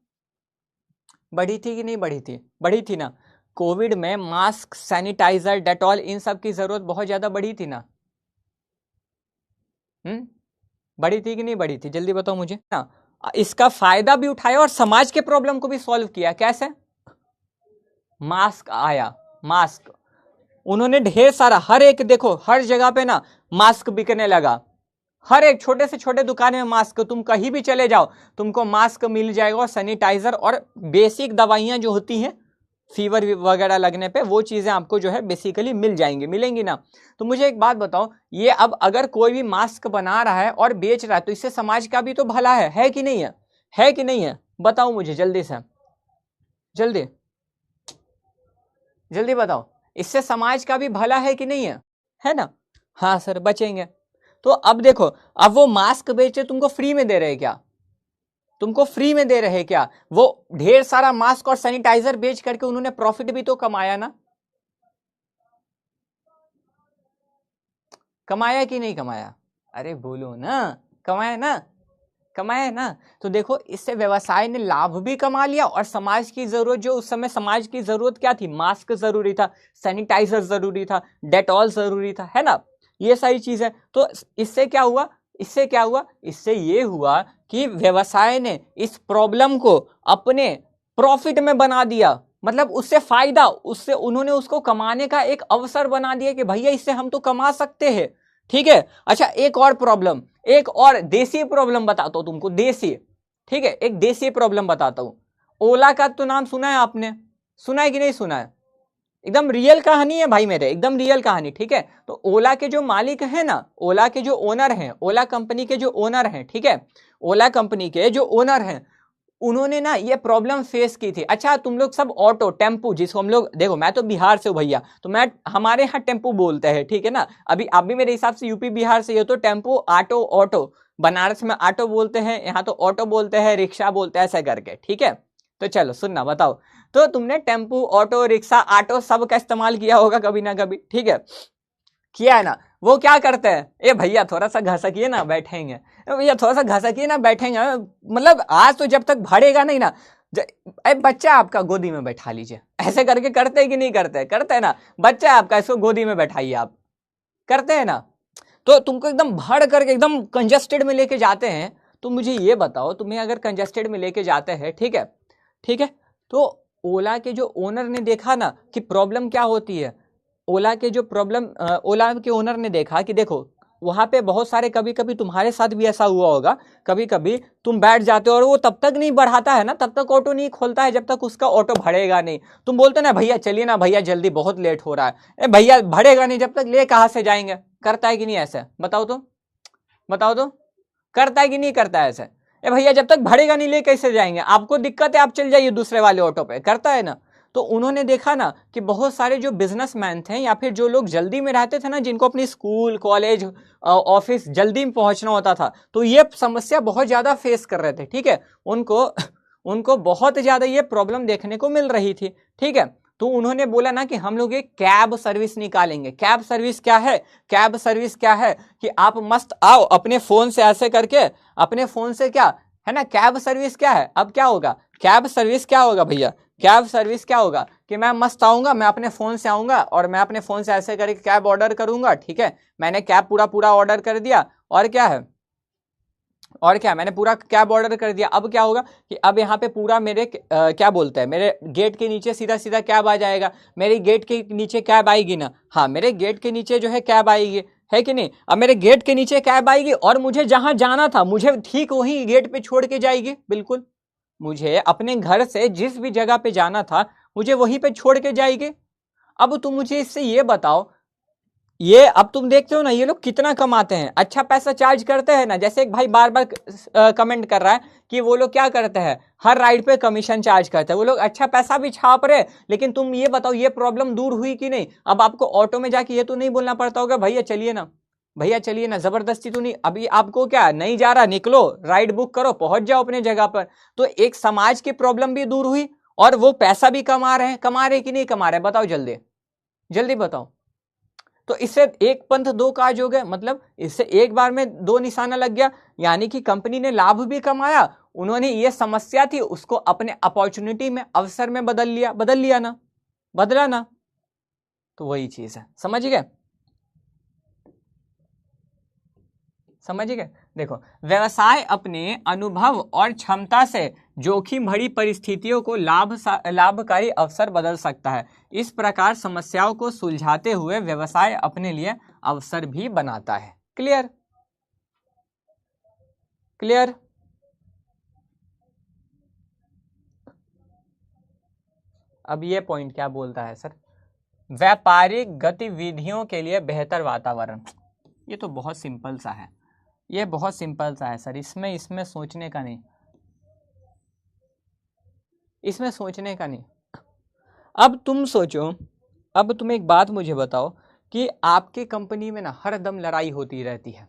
बढ़ी थी कि नहीं बढ़ी थी? बढ़ी थी ना। कोविड में मास्क, सैनिटाइजर, डेटॉल, इन सब की जरूरत बहुत ज्यादा बढ़ी थी ना। बढ़ी थी कि नहीं बढ़ी थी? जल्दी बताओ मुझे ना। इसका फायदा भी उठाया और समाज के प्रॉब्लम को भी सॉल्व किया। कैसे? मास्क आया, मास्क उन्होंने ढेर सारा, हर एक देखो हर जगह पे ना मास्क बिकने लगा, हर एक छोटे से छोटे दुकान में मास्क, तुम कहीं भी चले जाओ तुमको मास्क मिल जाएगा, और सैनिटाइजर और बेसिक दवाइयां जो होती हैं फीवर वगैरह लगने पे, वो चीजें आपको जो है बेसिकली मिल जाएंगी, मिलेंगी ना। तो मुझे एक बात बताओ, ये अब अगर कोई भी मास्क बना रहा है और बेच रहा है तो इससे समाज का भी तो भला है कि नहीं है? है कि नहीं है? बताओ मुझे जल्दी से, जल्दी जल्दी बताओ, इससे समाज का भी भला है कि नहीं है ना? हाँ सर बचेंगे। तो अब देखो, अब वो मास्क बेचे तुमको फ्री में दे रहे क्या? तुमको फ्री में दे रहे क्या? वो ढेर सारा मास्क और सैनिटाइजर बेच करके उन्होंने प्रॉफिट भी तो कमाया ना। कमाया कि नहीं कमाया? अरे बोलो ना, कमाया ना, कमाया ना। तो देखो इससे व्यवसाय ने लाभ भी कमा लिया, और समाज की जरूरत, जो उस समय समाज की जरूरत क्या थी, मास्क जरूरी था, सैनिटाइजर जरूरी था, डेटॉल जरूरी था, है ना, ये सारी चीजें। तो इससे क्या हुआ, इससे क्या हुआ, इससे ये हुआ कि व्यवसाय ने इस प्रॉब्लम को अपने प्रॉफिट में बना दिया, मतलब उससे फायदा, उससे उन्होंने उसको कमाने का एक अवसर बना दिया कि भैया इससे हम तो कमा सकते हैं, ठीक है। अच्छा एक और प्रॉब्लम, एक और देसी प्रॉब्लम बताता हूं तुमको, देसी, ठीक है, एक देसी प्रॉब्लम बताता हूं। ओला का तो नाम सुना है आपने? सुना है कि नहीं सुना है? एकदम रियल कहानी है भाई मेरे, एकदम रियल कहानी, ठीक है। तो ओला के जो मालिक है ना, ओला के जो ओनर हैं, ओला कंपनी के जो ओनर हैं, ठीक है, ओला कंपनी के जो ओनर हैं, उन्होंने ना ये प्रॉब्लम फेस की थी। अच्छा तुम लोग सब ऑटो, टेम्पू, जिसको हम लोग, देखो मैं तो बिहार से हूँ भैया, तो मैं, हमारे यहाँ टेम्पू बोलते हैं, ठीक है ना। अभी आप भी मेरे हिसाब से यूपी बिहार से हो, तो टेम्पू, ऑटो, ऑटो, बनारस में ऑटो बोलते हैं, यहाँ तो ऑटो बोलते हैं, रिक्शा बोलते हैं, ऐसा करके, ठीक है। तो चलो सुनना, बताओ, तो तुमने टेम्पू, ऑटो, रिक्शा, ऑटो सब का इस्तेमाल किया होगा कभी ना कभी, ठीक है, किया है ना। वो क्या करते हैं, ए भैया थोड़ा सा घसकिए ना बैठेंगे, भैया थोड़ा सा घसकिए ना बैठेंगे, मतलब आज तो जब तक भरेगा नहीं ना, बच्चा आपका गोदी में बैठा लीजिए, ऐसे करके करते हैं कि नहीं करते? करते हैं ना। बच्चा आपका, इसको गोदी में बैठाइए आप, करते हैं ना। तो तुमको एकदम भर करके एकदम कंजस्टेड में लेके जाते हैं। तो मुझे ये बताओ, तुम्हें अगर कंजस्टेड में लेके जाते हैं, ठीक है, ठीक है, तो ओला के जो ओनर ने देखा ना कि प्रॉब्लम क्या होती है, ओला के जो प्रॉब्लम, ओला के ओनर ने देखा कि देखो वहां पे बहुत सारे, कभी कभी तुम्हारे साथ भी ऐसा हुआ होगा, कभी कभी तुम बैठ जाते हो और वो तब तक नहीं बढ़ाता है ना, तब तक ऑटो नहीं खोलता है जब तक उसका ऑटो भरेगा नहीं। तुम बोलते ना भैया चलिए ना भैया जल्दी, बहुत लेट हो रहा है, भैया भरेगा नहीं जब तक, ले कहां से जाएंगे? करता है कि नहीं ऐसे? बताओ तो, बताओ तो, करता है कि नहीं करता है ऐसे? भैया जब तक भरेगा नहीं ले कैसे जाएंगे, आपको दिक्कत है आप चल जाइए दूसरे वाले ऑटो पे, करता है ना। तो उन्होंने देखा ना कि बहुत सारे जो बिजनेसमैन थे, या फिर जो लोग जल्दी में रहते थे ना, जिनको अपनी स्कूल, कॉलेज, ऑफिस जल्दी में पहुंचना होता था, तो ये समस्या बहुत ज्यादा फेस कर रहे थे, ठीक है। उनको उनको बहुत ज्यादा ये प्रॉब्लम देखने को मिल रही थी, ठीक है। तो उन्होंने बोला ना कि हम लोग एक कैब सर्विस निकालेंगे। कैब सर्विस क्या है? कैब सर्विस क्या है कि आप मस्त आओ अपने फोन से ऐसे करके, अपने फोन से, क्या है ना, कैब सर्विस क्या है? अब क्या होगा, कैब सर्विस क्या होगा भैया, कैब सर्विस क्या होगा कि मैं मस्त आऊंगा, मैं अपने फोन से आऊंगा और मैं अपने फोन से ऐसे करके कैब ऑर्डर करूंगा, ठीक है, मैंने कैब पूरा ऑर्डर कर दिया, और क्या है, और क्या, मैंने पूरा कैब ऑर्डर कर दिया। अब क्या होगा कि अब यहाँ पे पूरा मेरे क्या बोलते हैं, मेरे गेट के नीचे सीधा सीधा कैब आ जाएगा, मेरी गेट के नीचे कैब आएगी ना, हाँ मेरे गेट के नीचे जो है कैब आएगी, है कि नहीं। अब मेरे गेट के नीचे कैब आएगी और मुझे जहां जाना था मुझे ठीक वही गेट पे छोड़ के जाएगी, बिल्कुल, मुझे अपने घर से जिस भी जगह पे जाना था मुझे वहीं पे छोड़ के जाएगी। अब तुम मुझे इससे ये बताओ, ये अब तुम देखते हो ना ये लोग कितना कमाते हैं, अच्छा पैसा चार्ज करते हैं ना। जैसे एक भाई बार बार कमेंट कर रहा है कि वो लोग क्या करते हैं, हर राइड पे कमीशन चार्ज करते हैं। वो लोग अच्छा पैसा भी छाप रहे, लेकिन तुम ये बताओ ये प्रॉब्लम दूर हुई कि नहीं। अब आपको ऑटो में जाके ये तो नहीं बोलना पड़ता होगा भैया चलिए ना, भैया चलिए ना, जबरदस्ती तो नहीं। अभी आपको क्या नहीं जा रहा, निकलो राइड बुक करो, पहुंच जाओ अपने जगह पर। तो एक समाज की प्रॉब्लम भी दूर हुई और वो पैसा भी कमा रहे हैं। कमा रहे कि नहीं कमा रहे, बताओ जल्दी जल्दी बताओ। तो इससे एक पंथ दो काज हो गए, मतलब इससे एक बार में दो निशाना लग गया। यानी कि कंपनी ने लाभ भी कमाया, उन्होंने ये समस्या थी उसको अपने अपॉर्चुनिटी में, अवसर में बदल लिया ना, बदला ना। तो वही चीज है, समझ गए, समझ गए। देखो, व्यवसाय अपने अनुभव और क्षमता से जोखिम भरी परिस्थितियों को लाभकारी अवसर बदल सकता है। इस प्रकार समस्याओं को सुलझाते हुए व्यवसाय अपने लिए अवसर भी बनाता है। Clear, clear. अब ये पॉइंट क्या बोलता है सर, व्यापारिक गतिविधियों के लिए बेहतर वातावरण। ये तो बहुत सिंपल सा है, ये बहुत सिंपल सा है सर, इसमें सोचने का नहीं, इसमें सोचने का नहीं। अब तुम सोचो, अब तुम एक बात मुझे बताओ कि आपकी कंपनी में ना हर दम लड़ाई होती रहती है,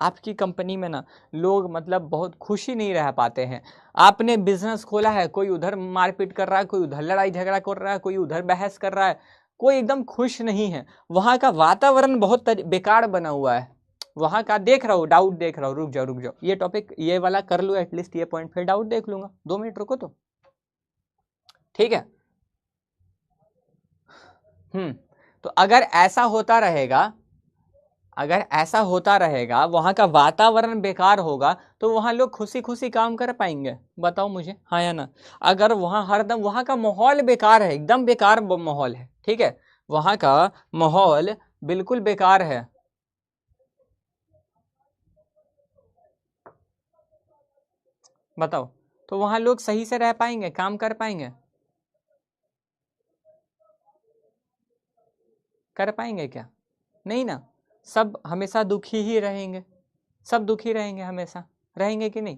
आपकी कंपनी में ना लोग मतलब बहुत खुशी नहीं रह पाते हैं। आपने बिजनेस खोला है, कोई उधर मारपीट कर रहा है, कोई उधर लड़ाई झगड़ा कर रहा है, कोई उधर बहस कर रहा है, कोई एकदम खुश नहीं है। वहाँ का वातावरण बहुत बेकार बना हुआ है। वहाँ का देख रहा हूँ, डाउट देख रहा हूँ, रुक जाओ रुक जाओ, ये टॉपिक ये वाला कर लूँ एटलीस्ट ये पॉइंट, फिर डाउट देख लूंगा। 2 मिनट रुको तो, ठीक है। तो अगर ऐसा होता रहेगा, अगर ऐसा होता रहेगा, वहां का वातावरण बेकार होगा, तो वहां लोग खुशी खुशी काम कर पाएंगे, बताओ मुझे, हाँ या ना। अगर वहां हरदम वहां का माहौल बेकार है, एकदम बेकार माहौल है, ठीक है, वहां का माहौल बिल्कुल बेकार है, बताओ, तो वहां लोग सही से रह पाएंगे, काम कर पाएंगे, कर पाएंगे क्या, नहीं ना। सब हमेशा दुखी ही रहेंगे, सब दुखी रहेंगे, हमेशा रहेंगे कि नहीं।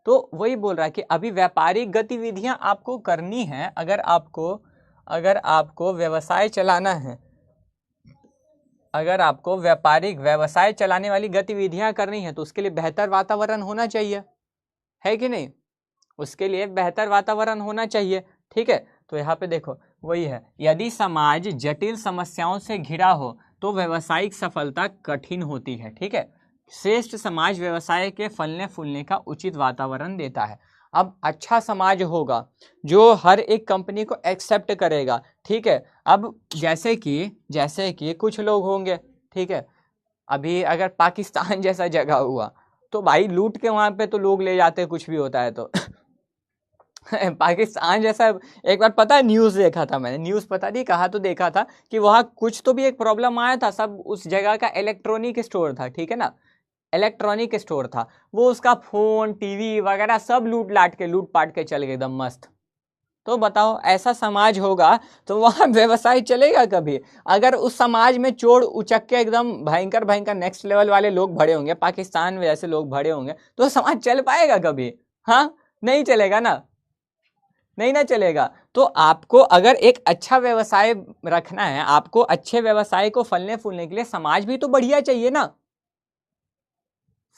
तो वही बोल रहा है कि अभी व्यापारिक गतिविधियां आपको करनी है, अगर आपको व्यवसाय चलाना है, अगर आपको व्यापारिक व्यवसाय चलाने वाली गतिविधियां करनी है, तो उसके लिए बेहतर वातावरण होना चाहिए, है कि नहीं, उसके लिए बेहतर वातावरण होना चाहिए, ठीक है। तो यहाँ पे देखो वही है, यदि समाज जटिल समस्याओं से घिरा हो तो व्यवसायिक सफलता कठिन होती है, ठीक है। श्रेष्ठ समाज व्यवसाय के फलने फूलने का उचित वातावरण देता है। अब अच्छा समाज होगा जो हर एक कंपनी को एक्सेप्ट करेगा, ठीक है। अब जैसे कि कुछ लोग होंगे, ठीक है, अभी अगर पाकिस्तान जैसा जगह हुआ तो भाई लूट के वहां पे तो लोग ले जाते, कुछ भी होता है तो पाकिस्तान जैसा, एक बार पता है न्यूज़ देखा था मैंने, न्यूज़ पता नहीं कहाँ तो देखा था कि वहाँ कुछ तो भी एक प्रॉब्लम आया था, सब उस जगह का इलेक्ट्रॉनिक स्टोर था, ठीक है ना, इलेक्ट्रॉनिक स्टोर था, वो उसका फोन टीवी वगैरह सब लूट पाट के चल गए एकदम मस्त। तो बताओ ऐसा समाज होगा तो वहाँ व्यवसाय चलेगा कभी। अगर उस समाज में चोर उचक्के एकदम भयंकर भयंकर नेक्स्ट लेवल वाले लोग भरे होंगे, पाकिस्तान में जैसे लोग भरे होंगे, तो समाज चल पाएगा कभी, हाँ नहीं चलेगा ना, नहीं ना चलेगा। तो आपको अगर एक अच्छा व्यवसाय रखना है, आपको अच्छे व्यवसाय को फलने फूलने के लिए समाज भी तो बढ़िया चाहिए ना,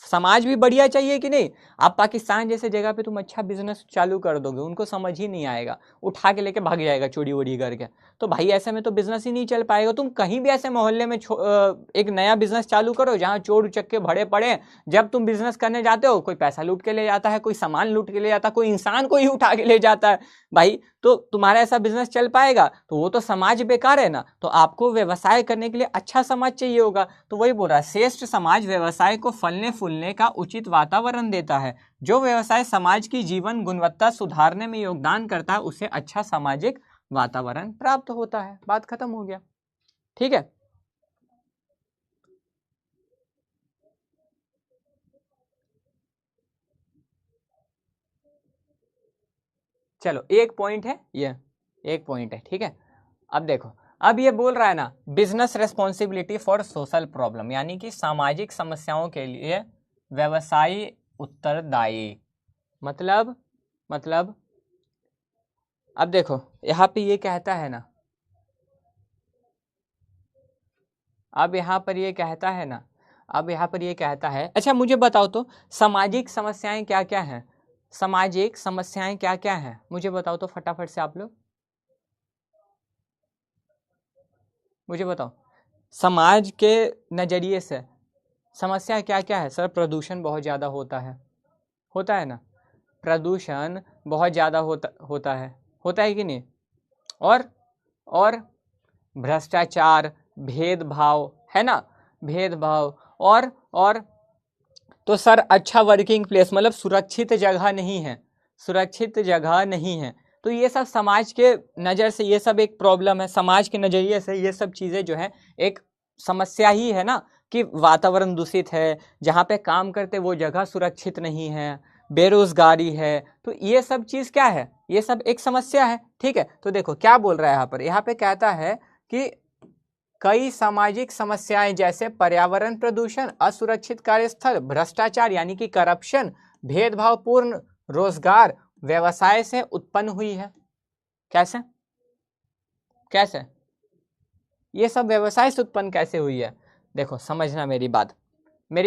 समाज भी बढ़िया चाहिए कि नहीं। आप पाकिस्तान जैसे जगह पे तुम अच्छा बिजनेस चालू कर दोगे, उनको समझ ही नहीं आएगा, उठा के लेके भाग जाएगा चोरी वोरी करके। तो भाई ऐसे में तो बिजनेस ही नहीं चल पाएगा। तुम कहीं भी ऐसे मोहल्ले में एक नया बिजनेस चालू करो जहां चोर उचक्के भरे पड़े, जब तुम बिजनेस करने जाते हो कोई पैसा लूट के ले जाता है, कोई सामान लूट के ले जाता है, कोई इंसान को ही उठा के ले जाता है भाई, तो तुम्हारा ऐसा बिजनेस चल पाएगा? तो वो तो समाज बेकार है ना। तो आपको व्यवसाय करने के लिए अच्छा समाज चाहिए होगा। तो वही बोल रहा है, श्रेष्ठ समाज व्यवसाय को फलने फूलने का उचित वातावरण देता है। जो व्यवसाय समाज की जीवन गुणवत्ता सुधारने में योगदान करता है उसे अच्छा सामाजिक वातावरण प्राप्त होता है। बात खत्म हो गया, ठीक है। चलो एक पॉइंट है ये, एक पॉइंट है, ठीक है। अब देखो, अब ये बोल रहा है ना business responsibility for social problem, यानी कि सामाजिक समस्याओं के लिए व्यवसायी उत्तरदायी। मतलब अब देखो यहाँ पे ये कहता है ना, अब यहाँ पर ये कहता है ना, अब यहाँ पर ये कहता है, अच्छा मुझे बताओ तो सामाजिक समस्याएं क्या क्या हैं, सामाजिक समस्याएं क्या क्या हैं, मुझे बताओ तो फटाफट से आप लोग मुझे बताओ। समाज के नज़रिए से समस्या क्या क्या है सर? प्रदूषण बहुत ज़्यादा होता है ना, प्रदूषण बहुत ज़्यादा होता है कि नहीं, और भ्रष्टाचार, भेदभाव, है ना, भेदभाव, और तो सर अच्छा वर्किंग प्लेस मतलब सुरक्षित जगह नहीं है, सुरक्षित जगह नहीं है। तो ये सब समाज के नज़र से ये सब एक प्रॉब्लम है, समाज के नज़रिए से ये सब चीज़ें जो है एक समस्या ही है ना, कि वातावरण दूषित है, जहाँ पे काम करते वो जगह सुरक्षित नहीं है, बेरोजगारी है, तो ये सब चीज़ क्या है, ये सब एक समस्या है। ठीक है, तो देखो क्या बोल रहा है यहाँ पर, यहाँ पे कहता है कि कई सामाजिक समस्याएं जैसे पर्यावरण प्रदूषण, असुरक्षित कार्यस्थल, भ्रष्टाचार यानी कि करप्शन, भेदभावपूर्ण रोजगार व्यवसाय से उत्पन्न हुई है। कैसे कैसे ये सब व्यवसाय से उत्पन्न कैसे हुई है? देखो समझना मेरी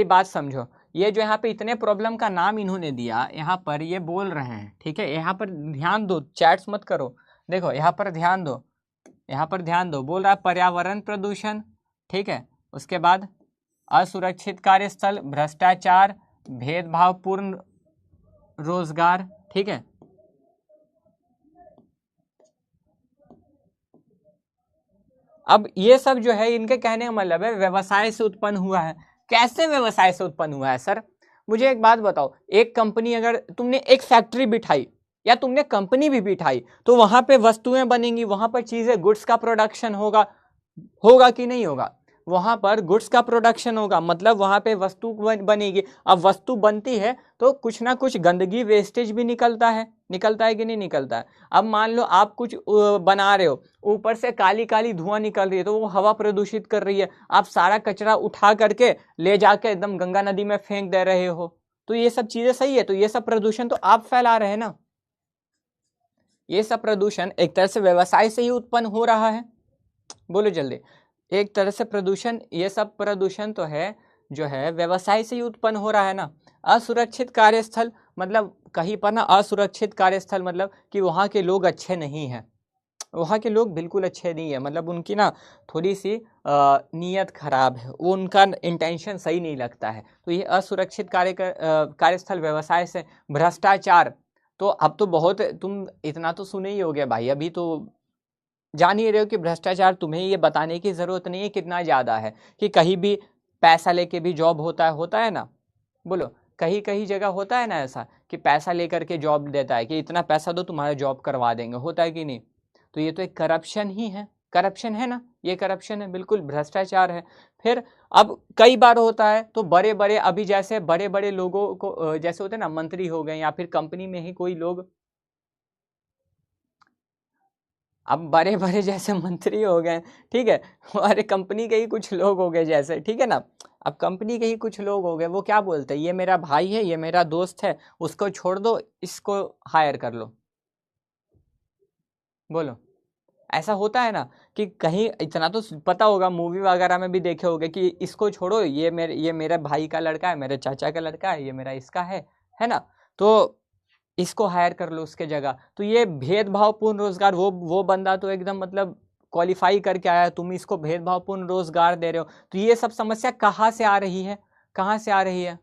बात समझो। ये जो यहाँ पे इतने प्रॉब्लम का नाम इन्होंने दिया, यहाँ पर ये बोल रहे हैं, ठीक है, यहाँ पर ध्यान दो, चैट्स मत करो, देखो यहाँ पर ध्यान दो, बोल रहा है पर्यावरण प्रदूषण, ठीक है, उसके बाद असुरक्षित कार्यस्थल, भ्रष्टाचार, भेदभावपूर्ण रोजगार, ठीक है। अब ये सब जो है इनके कहने का मतलब है व्यवसाय से उत्पन्न हुआ है। कैसे व्यवसाय से उत्पन्न हुआ है सर? मुझे एक बात बताओ, एक कंपनी, अगर तुमने एक फैक्ट्री बिठाई या तुमने कंपनी भी बिठाई तो वहां पे वस्तुएं बनेंगी, वहां पर चीजें, गुड्स का प्रोडक्शन होगा कि नहीं होगा? वहां पर गुड्स का प्रोडक्शन होगा, मतलब वहां पे वस्तु बनेगी। अब वस्तु बनती है तो कुछ ना कुछ गंदगी, वेस्टेज भी निकलता है कि नहीं निकलता है? अब मान लो आप कुछ बना रहे हो, ऊपर से काली काली धुआं निकल रही है तो वो हवा प्रदूषित कर रही है, आप सारा कचरा उठा करके ले जाके एकदम गंगा नदी में फेंक दे रहे हो, तो ये सब चीजें सही है? तो ये सब प्रदूषण तो आप फैला रहे हैं ना, ये सब प्रदूषण एक तरह से व्यवसाय से ही उत्पन्न हो रहा है। बोलो जल्दी, एक तरह से प्रदूषण, ये सब प्रदूषण तो है जो है व्यवसाय से ही उत्पन्न हो रहा है ना। असुरक्षित कार्यस्थल मतलब कहीं पर ना, असुरक्षित कार्यस्थल मतलब कि वहाँ के लोग अच्छे नहीं हैं, वहाँ के लोग बिल्कुल अच्छे नहीं है, मतलब उनकी ना थोड़ी सी नीयत खराब है, वो उनका इंटेंशन सही नहीं लगता है, तो ये असुरक्षित कार्यस्थल, व्यवसाय से। भ्रष्टाचार, तो अब तो बहुत, तुम इतना तो सुने ही होगे भाई, अभी तो जान ही रहे हो कि भ्रष्टाचार, तुम्हें ये बताने की जरूरत नहीं है कितना ज्यादा है, कि कहीं भी पैसा लेके भी जॉब होता है ना, बोलो कहीं कहीं जगह होता है ना ऐसा कि पैसा लेकर के जॉब देता है, कि इतना पैसा दो तुम्हारा जॉब करवा देंगे, होता है कि नहीं? तो ये तो एक करप्शन ही है, करप्शन है ना, ये करप्शन है, बिल्कुल भ्रष्टाचार है। फिर अब कई बार होता है तो बड़े बड़े, अभी जैसे बड़े बड़े लोगों को, जैसे होते हैं ना मंत्री हो गए या फिर कंपनी में ही कोई लोग, अब बड़े बड़े जैसे मंत्री हो गए, ठीक है, हमारे कंपनी के ही कुछ लोग हो गए जैसे, ठीक है ना, अब कंपनी के ही कुछ लोग हो गए, वो क्या बोलते हैं, ये मेरा भाई है, ये मेरा दोस्त है, उसको छोड़ दो, इसको हायर कर लो। बोलो ऐसा होता है ना, कि कहीं इतना तो पता होगा, मूवी वगैरह में भी देखे होंगे कि इसको छोड़ो, ये मेरे भाई का लड़का है, मेरे चाचा का लड़का है, ये मेरा इसका है ना, तो इसको हायर कर लो उसके जगह। तो ये भेदभावपूर्ण रोजगार, वो बंदा तो एकदम मतलब क्वालिफाई करके आया, तुम इसको भेदभावपूर्ण रोजगार दे रहे हो, तो ये सब समस्या कहाँ से आ रही है?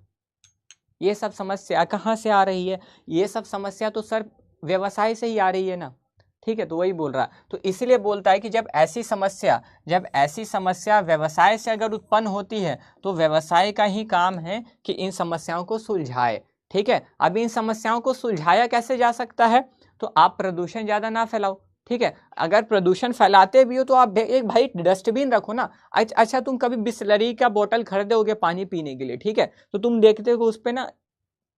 ये सब समस्या कहाँ से आ रही है? ये सब समस्या तो सर व्यवसाय से ही आ रही है ना, ठीक है, तो वही बोल रहा, तो इसलिए बोलता है कि जब ऐसी समस्या व्यवसाय से अगर उत्पन्न होती है तो व्यवसाय का ही काम है कि इन समस्याओं को सुलझाए, ठीक है। अब इन समस्याओं को सुलझाया कैसे जा सकता है? तो आप प्रदूषण ज्यादा ना फैलाओ, ठीक है, अगर प्रदूषण फैलाते भी हो तो आप एक भाई डस्टबिन रखो ना। अच्छा तुम कभी बिस्लरी का बोतल खरीदोगे पानी पीने के लिए, ठीक है, तो तुम देखते हो उस पे ना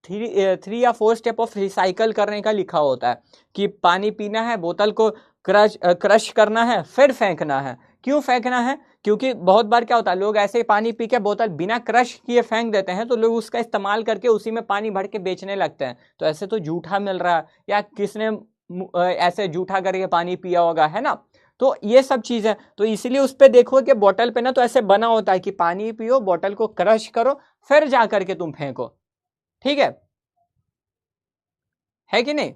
3 या 4 स्टेप ऑफ रिसाइकल करने का लिखा होता है, कि पानी पीना है, बोतल को क्रश करना है फिर फेंकना है। क्यों फेंकना है? क्योंकि बहुत बार क्या होता है, लोग ऐसे ही पानी पी के बोतल बिना क्रश किए फेंक देते हैं, तो लोग उसका इस्तेमाल करके उसी में पानी भर के बेचने लगते हैं। तो ऐसे तो जूठा मिल रहा है, या किसने ऐसे जूठा करके पानी पिया होगा, है ना। तो ये सब चीजें, तो इसीलिए उस पे देखो कि बोतल पे ना तो ऐसे बना होता है कि पानी पियो, बोतल को क्रश करो, फिर जा करके तुम फेंको। ठीक है कि नहीं?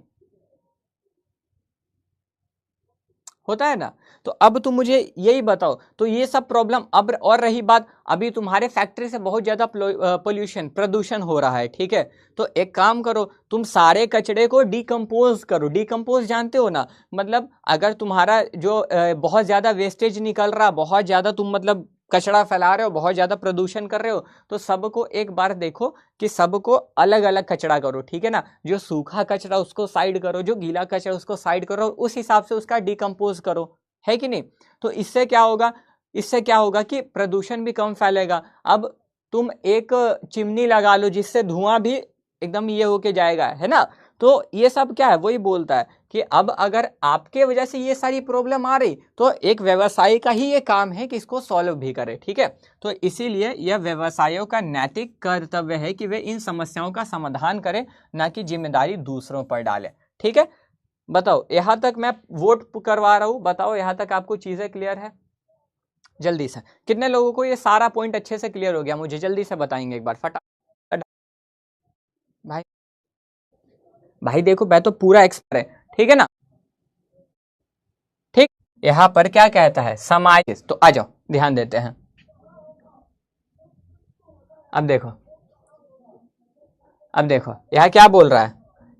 होता है ना। तो अब तुम मुझे यही बताओ, तो ये सब प्रॉब्लम अब, और रही बात, अभी तुम्हारे फैक्ट्री से बहुत ज्यादा पोल्यूशन, प्रदूषण हो रहा है, ठीक है। तो एक काम करो, तुम सारे कचड़े को डिकम्पोज करो। डिकम्पोज जानते हो ना, मतलब अगर तुम्हारा जो बहुत ज्यादा वेस्टेज निकल रहा, बहुत ज्यादा तुम मतलब कचरा फैला रहे हो, बहुत ज्यादा प्रदूषण कर रहे हो, तो सबको एक बार देखो कि सबको अलग अलग कचरा करो, ठीक है ना। जो सूखा कचरा उसको साइड करो, जो गीला कचरा उसको साइड करो, उस हिसाब से उसका डिकम्पोज करो, है कि नहीं। तो इससे क्या होगा, इससे क्या होगा कि प्रदूषण भी कम फैलेगा। अब तुम एक चिमनी लगा लो जिससे धुआं भी एकदम ये होके जाएगा, है ना। तो ये सब क्या है, वही बोलता है कि अब अगर आपके वजह से ये सारी प्रॉब्लम आ रही, तो एक व्यवसायी का ही ये काम है कि इसको सॉल्व भी करे, ठीक है। तो इसीलिए यह व्यवसायियों का नैतिक कर्तव्य है कि वे इन समस्याओं का समाधान करें, ना कि जिम्मेदारी दूसरों पर डालें, ठीक है। बताओ, यहां तक मैं वोट करवा रहा हूं, बताओ यहां तक आपको चीजें क्लियर है? जल्दी से कितने लोगों को ये सारा पॉइंट अच्छे से क्लियर हो गया, मुझे जल्दी से बताएंगे एक बार फटाफट। भाई, भाई देखो, मैं तो पूरा एक्सपर्ट है, ठीक है ना। ठीक, यहां पर क्या कहता है, समाज, तो आ जाओ ध्यान देते हैं। अब देखो, अब देखो यह क्या बोल रहा है,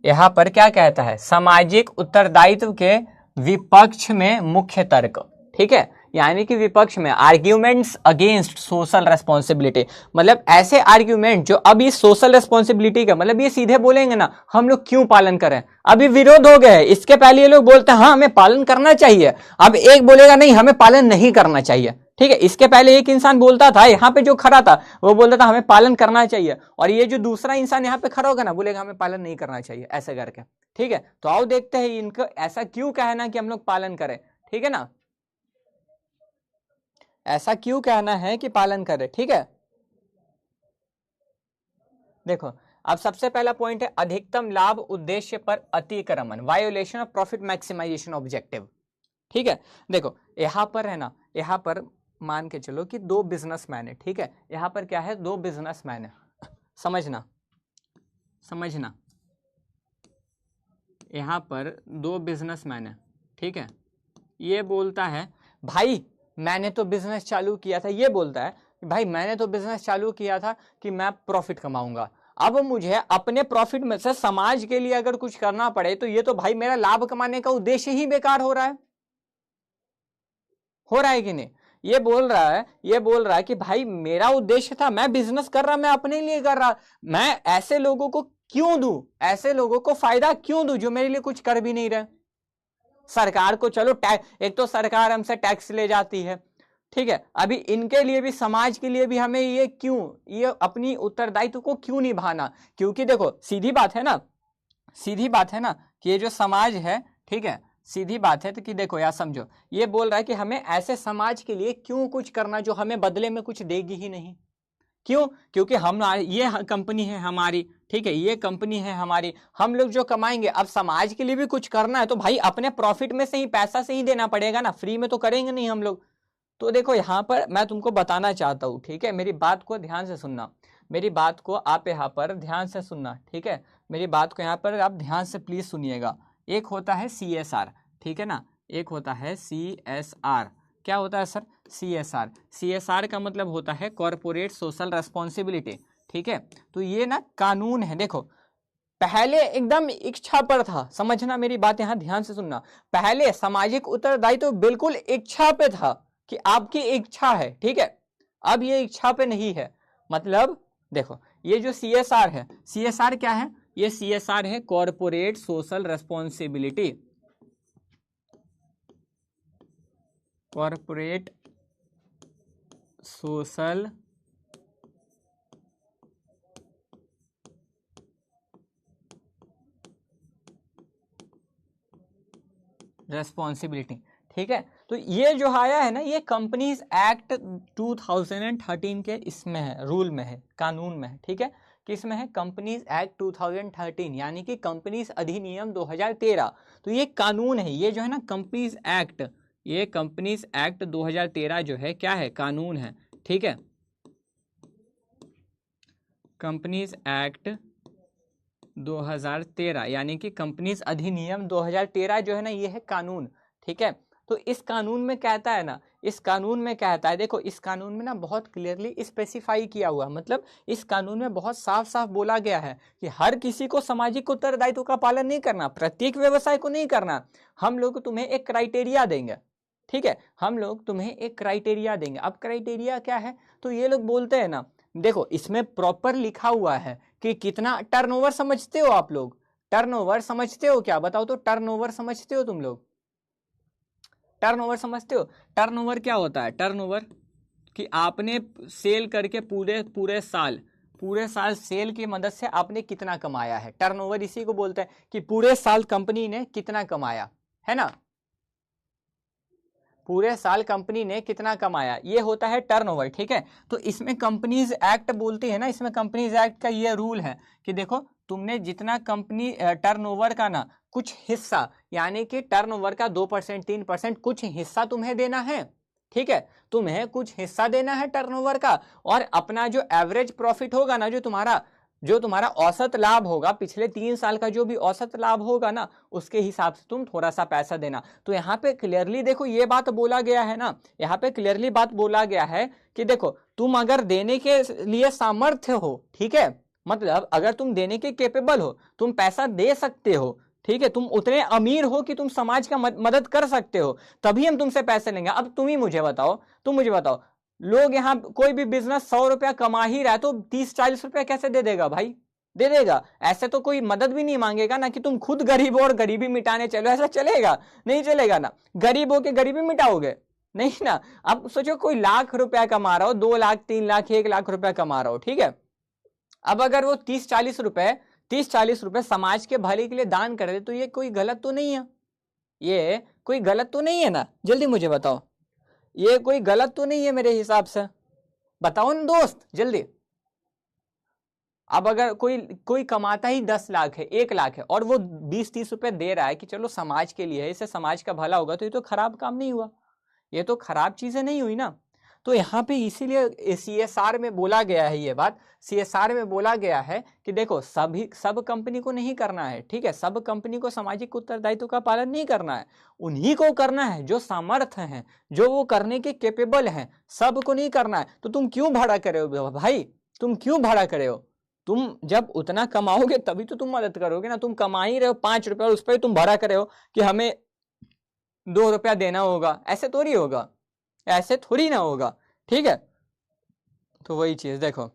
यहां पर क्या कहता है, सामाजिक उत्तरदायित्व के विपक्ष में मुख्य तर्क, ठीक है। यानी कि विपक्ष में आर्ग्यूमेंट्स अगेंस्ट सोशल रेस्पॉन्सिबिलिटी, मतलब ऐसे आर्ग्यूमेंट जो अभी सोशल रेस्पॉन्सिबिलिटी का, मतलब ये सीधे बोलेंगे ना हम लोग क्यों पालन करें। अभी विरोध हो गया है, इसके पहले ये लोग बोलते हैं हाँ हमें पालन करना चाहिए, अब एक बोलेगा नहीं हमें पालन नहीं करना चाहिए, ठीक है। इसके पहले एक इंसान बोलता था, यहाँ पे जो खड़ा था वो बोलता था हमें पालन करना चाहिए, और ये जो दूसरा इंसान यहाँ पे खड़ा होगा ना बोलेगा हमें पालन नहीं करना चाहिए, ऐसे करके, ठीक है। तो आओ देखते हैं इनको ऐसा क्यों कहना कि हम लोग पालन करें, ठीक है ना। ऐसा क्यों कहना है कि पालन करें, ठीक है। देखो, अब सबसे पहला पॉइंट है अधिकतम लाभ उद्देश्य पर अतिक्रमण, violation of profit maximisation objective, ठीक है। देखो यहां पर है ना, यहां पर मान के चलो कि दो बिजनेसमैन है, ठीक है। यहां पर क्या है, दो बिजनेसमैन है, समझना समझना, यहां पर दो बिजनेसमैन है, ठीक है। ये बोलता है भाई मैंने तो बिजनेस चालू किया था, ये बोलता है भाई मैंने तो बिजनेस चालू किया था कि मैं प्रॉफिट कमाऊंगा, अब मुझे अपने प्रॉफिट में से समाज के लिए अगर कुछ करना पड़े तो ये तो भाई मेरा लाभ कमाने का उद्देश्य ही बेकार हो रहा है कि नहीं। ये बोल रहा है, ये बोल रहा है कि भाई मेरा उद्देश्य था, मैं बिजनेस कर रहा, मैं अपने लिए कर रहा, मैं ऐसे लोगों को क्यों दूं, ऐसे लोगों को फायदा क्यों दूं जो मेरे लिए कुछ कर भी नहीं रहे। सरकार को चलो टैक्स, एक तो सरकार हमसे टैक्स ले जाती है, ठीक है। अभी इनके लिए भी, समाज के लिए भी हमें ये क्यों, ये अपनी उत्तरदायित्व को क्यों निभाना। क्योंकि देखो सीधी बात है ना, सीधी बात है ना कि ये जो समाज है, ठीक है, सीधी बात है तो कि देखो यार समझो, ये बोल रहा है कि हमें ऐसे समाज के लिए क्यों कुछ करना जो हमें बदले में कुछ देगी ही नहीं। क्यों? क्योंकि हम, ये कंपनी है हमारी, ठीक है, ये कंपनी है हमारी, हम लोग जो कमाएंगे, अब समाज के लिए भी कुछ करना है तो भाई अपने प्रॉफिट में से ही पैसा से ही देना पड़ेगा ना, फ्री में तो करेंगे नहीं हम लोग। तो देखो यहाँ पर मैं तुमको बताना चाहता हूँ, ठीक है, मेरी बात को ध्यान से सुनना, मेरी बात को आप यहाँ पर ध्यान से सुनना, ठीक है। मेरी बात को यहाँ पर आप ध्यान से प्लीज सुनिएगा। एक होता है CSR, ठीक है ना, एक होता है CSR। क्या होता है सर? CSR, CSR का मतलब होता है कॉरपोरेट सोशल रेस्पॉन्सिबिलिटी, ठीक है। तो ये ना कानून है, देखो पहले एकदम इच्छा पर था, समझना मेरी बात यहां ध्यान से सुनना। पहले सामाजिक उत्तरदायित्व तो बिल्कुल इच्छा पे था कि आपकी इच्छा है, ठीक है। अब ये इच्छा पे नहीं है, मतलब देखो ये जो CSR है, CSR क्या है, ये CSR है corporate social responsibility, corporate social responsibility. ठीक है, तो ये जो आया है ना, ये कंपनीज एक्ट 2013 के इसमें है, रूल में है, कानून में है। ठीक है, किसमें है? कंपनीज एक्ट 2013, यानी कि कंपनीज अधिनियम 2013। तो ये कानून है, ये जो है ना कंपनीज एक्ट, ये कंपनीज एक्ट 2013 जो है क्या है? कानून है। ठीक है, कंपनीज एक्ट 2013 यानी कि कंपनीज अधिनियम 2013 जो है ना, ये है कानून। ठीक है, तो इस कानून में कहता है ना, इस कानून में कहता है, देखो इस कानून में ना बहुत क्लियरली स्पेसिफाई किया हुआ, मतलब इस कानून में बहुत साफ साफ बोला गया है कि हर किसी को सामाजिक उत्तरदायित्व का पालन नहीं करना, प्रत्येक व्यवसाय को नहीं करना। हम लोग तुम्हें एक क्राइटेरिया देंगे। ठीक है, हम लोग तुम्हें एक क्राइटेरिया देंगे। अब क्राइटेरिया क्या है? तो ये लोग बोलते हैं ना, देखो इसमें प्रॉपर लिखा हुआ है कि कितना टर्नओवर। समझते हो आप लोग? टर्नओवर समझते हो क्या? बताओ तो, टर्नओवर समझते हो तुम लोग? टर्नओवर समझते हो? टर्नओवर क्या होता है? टर्नओवर कि आपने सेल करके पूरे साल सेल की मदद से आपने कितना कमाया है। टर्नओवर इसी को बोलते हैं कि पूरे साल कंपनी ने कितना कमाया है ना, पूरे साल कंपनी ने कितना कमाया, ये होता है टर्नओवर। ठीक है, तो इसमें कंपनीज एक्ट बोलती है ना, इसमें कंपनीज एक्ट का ये रूल है कि देखो तुमने जितना कंपनी टर्नओवर का ना कुछ हिस्सा, यानी कि टर्नओवर का 2% 3% कुछ हिस्सा तुम्हें देना है। ठीक है, तुम्हें कुछ हिस्सा देना है टर्नओवर का, और अपना जो एवरेज प्रॉफिट होगा ना, जो तुम्हारा औसत लाभ होगा, पिछले 3 साल का जो भी औसत लाभ होगा ना, उसके हिसाब से तुम थोड़ा सा पैसा देना। तो यहाँ पे क्लियरली देखो ये बात बोला गया है ना, यहाँ पे क्लियरली बात बोला गया है कि देखो तुम अगर देने के लिए सामर्थ्य हो, ठीक है, मतलब अगर तुम देने के केपेबल हो, तुम पैसा दे सकते हो, ठीक है, तुम उतने अमीर हो कि तुम समाज का मदद कर सकते हो, तभी हम तुमसे पैसे लेंगे। अब तुम मुझे बताओ, लोग यहाँ कोई भी बिजनेस 100 रुपया कमा ही रहा है तो 30-40 रुपया कैसे दे देगा भाई? दे देगा? ऐसे तो कोई मदद भी नहीं मांगेगा ना कि तुम खुद गरीब हो और गरीबी मिटाने चलो, ऐसा चलेगा? नहीं चलेगा ना। गरीब हो के गरीबी मिटाओगे? नहीं ना। अब सोचो कोई लाख रुपया कमा रहा हो, 2 लाख 3 लाख 1 लाख रुपया कमा रहा हो, ठीक है, अब अगर वो 30-40 रुपए समाज के भले के लिए दान कर दे तो ये कोई गलत तो नहीं है? ये कोई गलत तो नहीं है ना? जल्दी मुझे बताओ, ये कोई गलत तो नहीं है मेरे हिसाब से? बताओ ना दोस्त जल्दी। अब अगर कोई कमाता ही 10 लाख है, 1 लाख है, और वो 20-30 रुपए दे रहा है कि चलो समाज के लिए है, इससे समाज का भला होगा, तो ये तो खराब काम नहीं हुआ, ये तो खराब चीजें नहीं हुई ना। तो यहाँ पे इसीलिए CSR में बोला गया है, ये बात CSR में बोला गया है कि देखो सब कंपनी को नहीं करना है, ठीक है, सब कंपनी को सामाजिक उत्तरदायित्व का पालन नहीं करना है, उन्हीं को करना है जो सामर्थ्य हैं, जो वो करने के केपेबल हैं, सबको नहीं करना है। तो तुम क्यों भाड़ा करे हो भाई? तुम क्यों भाड़ा करे हो? तुम जब उतना कमाओगे तभी तो तुम मदद करोगे ना। तुम कमा ही रहे हो 5 रुपए और उस पर तुम भाड़ा करे हो कि हमें 2 रुपया देना होगा, ऐसे थोड़ी होगा, ऐसे थोड़ी ना होगा। ठीक है, तो वही चीज देखो,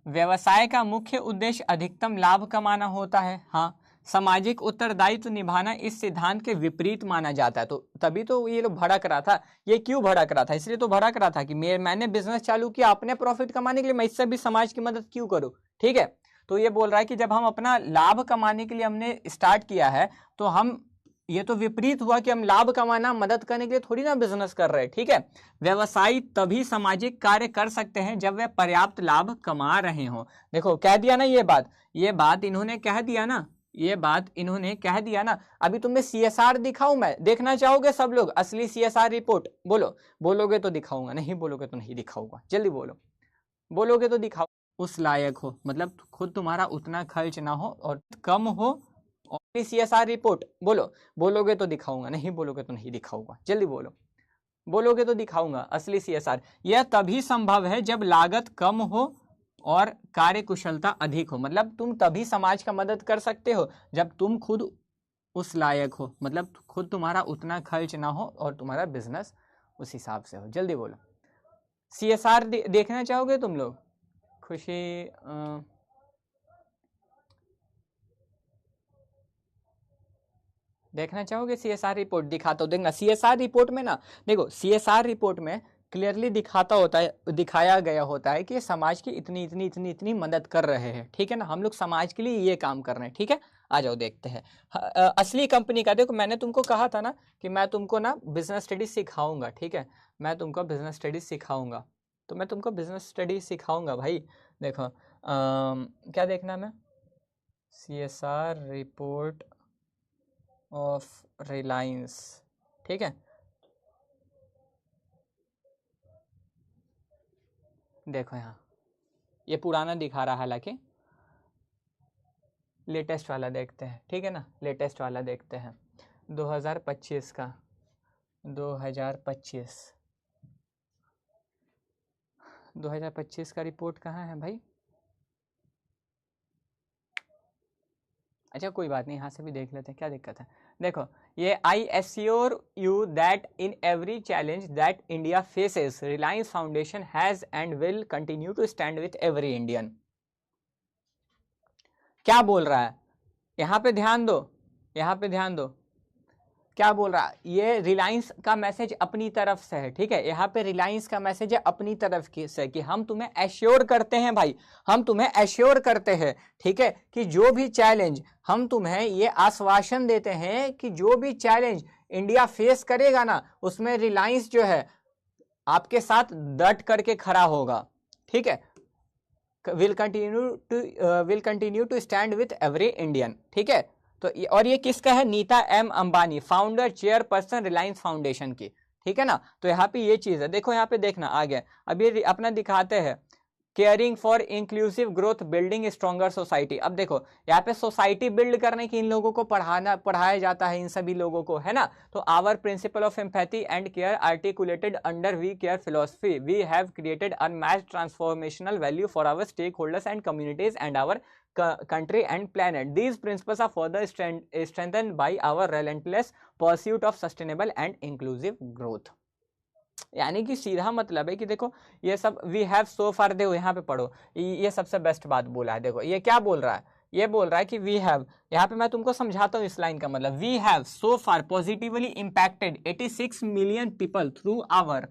व्यवसाय का मुख्य उद्देश्य अधिकतम लाभ कमाना होता है। हाँ, सामाजिक उत्तरदायित्व निभाना इस सिद्धांत के विपरीत माना जाता है। तो तभी तो ये लोग भड़क रहा था। ये क्यों भड़क रहा था? इसलिए तो भड़क रहा था कि मैंने बिजनेस चालू किया अपने प्रॉफिट कमाने के लिए, मैं इससे भी समाज की मदद क्यों करूं? ठीक है, तो ये बोल रहा है कि जब हम अपना लाभ कमाने के लिए हमने स्टार्ट किया है, तो हम, ये तो विपरीत हुआ कि हम लाभ कमाना मदद करने के लिए थोड़ी ना बिजनेस कर रहे हैं। ठीक है, व्यवसायी तभी सामाजिक कार्य कर सकते हैं जब वे पर्याप्त लाभ कमा रहे हो। देखो कह दिया ना, ये बात इन्होंने कह दिया ना, ये बात इन्होंने कह दिया ना। अभी तुम्हें CSR दिखाऊं मैं? देखना चाहोगे सब लोग असली CSR रिपोर्ट? बोलोगे तो दिखाऊंगा, नहीं बोलोगे तो नहीं दिखाऊंगा। जल्दी बोलो, बोलोगे तो दिखाओ। उस लायक हो, मतलब खुद तुम्हारा उतना खर्च ना हो और कम हो, और CSR रिपोर्ट बोलोगे तो दिखाऊंगा, नहीं बोलोगे तो नहीं दिखाऊंगा। जल्दी बोलोगे तो दिखाऊंगा असली CSR। यह तभी संभव है जब लागत कम हो और कार्य कुशलता अधिक हो। मतलब तुम तभी समाज का मदद कर सकते हो जब तुम खुद उस लायक हो, मतलब खुद तुम्हारा उतना खर्च ना हो और तुम्हारा बिजनेस उस हिसाब से हो। जल्दी बोलो। CSR देखना चाहोगे तुम लोग? खुशी देखना चाहोगे? CSR रिपोर्ट दिखाता हूँ, देखना। CSR रिपोर्ट में ना, देखो CSR रिपोर्ट में क्लियरली दिखाया गया होता है कि समाज की इतनी मदद कर रहे हैं, ठीक है ना, हम लोग समाज के लिए ये काम कर रहे हैं, ठीक है। आ जाओ देखते हैं असली कंपनी का। देखो मैंने तुमको कहा था ना कि मैं तुमको ना बिजनेस स्टडीज सिखाऊंगा, ठीक है, मैं तुमको बिजनेस स्टडीज सिखाऊंगा, तो मैं तुमको बिजनेस स्टडीज सिखाऊंगा भाई। देखो क्या देखना मैं, CSR रिपोर्ट ऑफ रिलायंस, ठीक है। देखो यहाँ ये पुराना दिखा रहा है, हालांकि लेटेस्ट वाला देखते हैं, ठीक है ना, लेटेस्ट वाला देखते हैं 2025 का, 2025 का रिपोर्ट कहाँ है भाई। अच्छा कोई बात नहीं, यहाँ से भी देख लेते हैं, क्या दिक्कत है। देखो ये I assure you that in every challenge that India faces Reliance Foundation has and will continue to stand with every Indian. क्या बोल रहा है, यहाँ पे ध्यान दो, यहाँ पे ध्यान दो, क्या बोल रहा है, ये रिलायंस का मैसेज अपनी तरफ से है, ठीक है, यहाँ पे रिलायंस का मैसेज है अपनी तरफ से कि हम तुम्हें एश्योर करते हैं भाई, हम तुम्हें एश्योर करते हैं, ठीक है, कि जो भी चैलेंज, हम तुम्हें ये आश्वासन देते हैं कि जो भी चैलेंज इंडिया फेस करेगा ना, उसमें रिलायंस जो है आपके साथ डट करके खड़ा होगा, ठीक है, will continue to stand with every Indian, ठीक है। तो और ये किसका है, Nita M Ambani, founder chairperson Reliance Foundation की, ठीक है ना। तो यहाँ पे ये चीज है, देखो यहाँ पे देखना आगे, अब ये अपना दिखाते हैं caring for inclusive growth building stronger society. अब देखो यहाँ पे सोसाइटी बिल्ड करने की इन लोगों को पढ़ाया जाता है, इन सभी लोगों को, है ना। तो our principle of empathy and care articulated under we care philosophy, we have created unmatched transformational value for our stakeholders and communities and our country and planet. These principles are further strengthened by our relentless pursuit of sustainable and inclusive growth. यानी कि सीधा मतलब है कि देखो ये सब वी हैव सो फार, देखो यहाँ पे पढ़ो, ये सबसे बेस्ट बात बोला है। देखो ये क्या बोल रहा है, ये बोल रहा है कि वी हैव, यहाँ पे मैं तुमको समझाता हूँ इस लाइन का मतलब, we have so far positively impacted 86 million people through our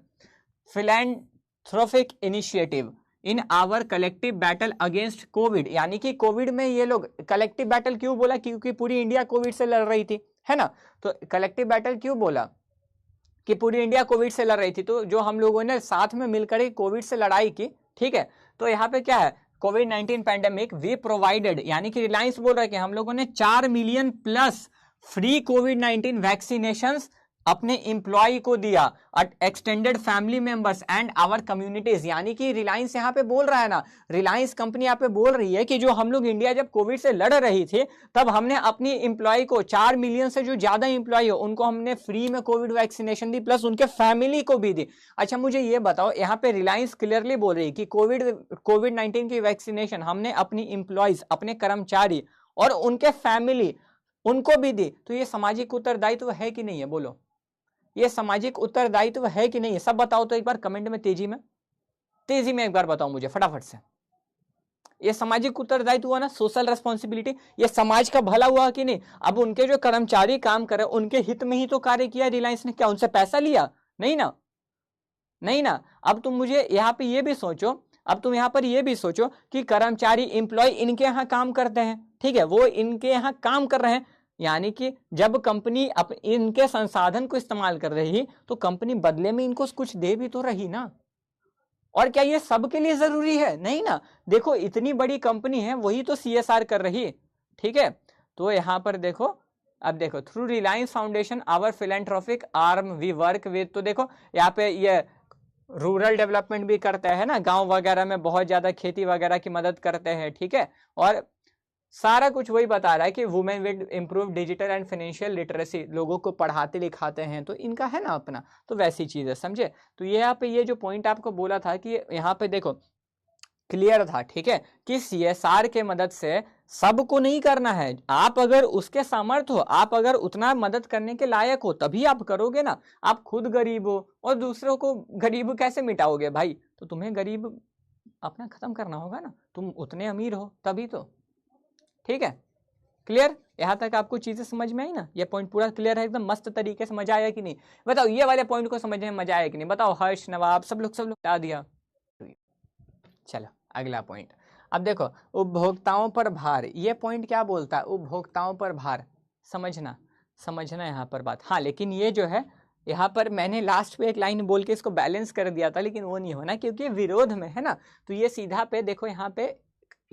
philanthropic initiative in our collective battle against covid. यानी कि कोविड में ये लोग, कलेक्टिव बैटल क्यों बोला, क्योंकि पूरी इंडिया कोविड से लड़ रही थी, है ना। तो कलेक्टिव बैटल क्यों बोला कि पूरी इंडिया कोविड से लड़ रही थी, तो जो हम लोगों ने साथ में मिलकर ही कोविड से लड़ाई की, ठीक है। तो यहाँ पे क्या है, कोविड-19 पैंडेमिक वी प्रोवाइडेड, यानी कि रिलायंस बोल रहा है कि हम लोगों ने 4 मिलियन प्लस फ्री कोविड-19 वैक्सीनेशन अपने एम्प्लॉय को दिया, extended family members and our communities. यानी कि रिलायंस यहाँ पे बोल रहा है ना, रिलायंस कंपनी यहाँ पे बोल रही है कि जो हम लोग इंडिया जब कोविड से लड़ रही थी, तब हमने अपनी एम्प्लॉय को, 4 मिलियन से जो ज्यादा एम्प्लॉय हो उनको हमने फ्री में कोविड वैक्सीनेशन दी, प्लस उनके फैमिली को भी दी। अच्छा मुझे ये बताओ, यहाँ पे रिलायंस क्लियरली बोल रही है कि कोविड-19 की वैक्सीनेशन हमने अपनी एम्प्लॉयज, अपने कर्मचारी और उनके फैमिली, उनको भी दी, तो ये सामाजिक उत्तरदायित्व है कि नहीं है, बोलो, ये सामाजिक उत्तरदायित्व है कि नहीं है, सब बताओ तो एक बार कमेंट में, तेजी में एक बार बताओ मुझे फटाफट से। ये सामाजिक उत्तरदायित्व हुआ ना, सोशल रेस्पॉन्सिबिलिटी, ये समाज का भला हुआ कि नहीं। अब उनके जो कर्मचारी काम कर रहे उनके हित में ही तो कार्य किया रिलायंस ने, क्या उनसे पैसा लिया, नहीं ना, नहीं ना। अब तुम मुझे यहाँ पे ये भी सोचो, अब तुम यहाँ पर ये भी सोचो कि कर्मचारी, एम्प्लॉय इनके यहाँ काम करते हैं, ठीक है, वो इनके यहाँ काम कर रहे हैं, यानी कि जब कंपनी इनके संसाधन को इस्तेमाल कर रही तो कंपनी बदले में इनको कुछ दे भी तो रही ना। और क्या ये सबके लिए जरूरी है, नहीं ना। देखो इतनी बड़ी कंपनी है, वही तो CSR कर रही, ठीक है। तो यहां पर देखो, अब देखो, through Reliance Foundation our philanthropic arm we work with, तो देखो यहाँ पे ये रूरल डेवलपमेंट भी करते हैं ना, गांव वगैरह में बहुत ज्यादा खेती वगैरह की मदद करते हैं, ठीक है। और सारा कुछ वही बता रहा है कि women with improve digital and financial literacy, लोगों को पढ़ाते लिखाते हैं, तो इनका है ना अपना, तो वैसी चीज है, समझे। तो ये यहाँ पे ये जो पॉइंट आपको बोला था कि यहाँ पे देखो क्लियर था, ठीक है, कि CSR के मदद से सबको नहीं करना है, आप अगर उसके सामर्थ्य हो, आप अगर उतना मदद करने के लायक हो तभी आप करोगे ना। आप खुद गरीब हो और दूसरों को गरीब कैसे मिटाओगे भाई, तो तुम्हें गरीब अपना खत्म करना होगा ना, तुम उतने अमीर हो तभी तो, ठीक है, क्लियर। यहाँ तक आपको चीजें समझ में आई ना? ये पॉइंट पूरा क्लियर है एकदम मस्त तरीके से, मजा आया कि नहीं? बताओ ये वाले पॉइंट को समझने में मजा आया कि नहीं? बताओ हर्ष, नवाब, सब लोग बता दिया। चलो अगला पॉइंट। अब देखो उपभोक्ताओं पर भार, ये पॉइंट क्या बोलता है? उपभोक्ताओं पर भार, समझना यहाँ पर बात। हाँ लेकिन ये जो है यहाँ पर मैंने लास्ट पे एक लाइन बोल के इसको बैलेंस कर दिया था, लेकिन वो नहीं होना क्योंकि विरोध में है ना। तो ये सीधा पे देखो, यहाँ पे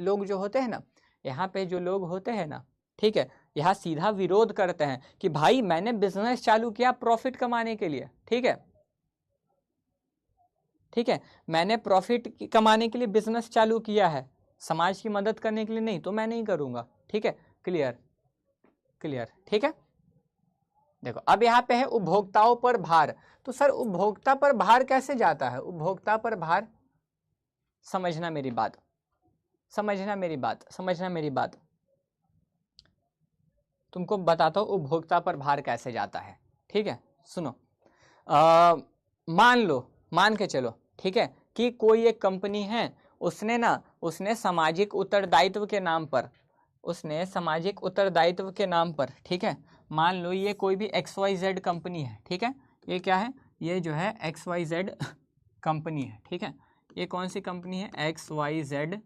लोग जो होते हैं ना, यहाँ पे जो लोग होते हैं ना, ठीक है, यहाँ सीधा विरोध करते हैं कि भाई मैंने बिजनेस चालू किया प्रॉफिट कमाने के लिए, ठीक है, ठीक है, मैंने प्रॉफिट कमाने के लिए बिजनेस चालू किया है, समाज की मदद करने के लिए नहीं, तो मैं नहीं करूंगा। ठीक है, क्लियर, ठीक है। देखो अब यहाँ पे है उपभोक्ताओं पर भार। तो सर उपभोक्ता पर भार कैसे जाता है? उपभोक्ता पर भार, समझना मेरी बात, तुमको बताता हूं उपभोक्ता पर भार कैसे जाता है। ठीक है, सुनो, मान के चलो, ठीक है, कि कोई एक कंपनी है, उसने सामाजिक उत्तरदायित्व के नाम पर, ठीक है, मान लो ये कोई भी XYZ कंपनी है, ठीक है, ये क्या है? ये जो है XYZ कंपनी है, ठीक है, ये कौन सी कंपनी है? XYZ,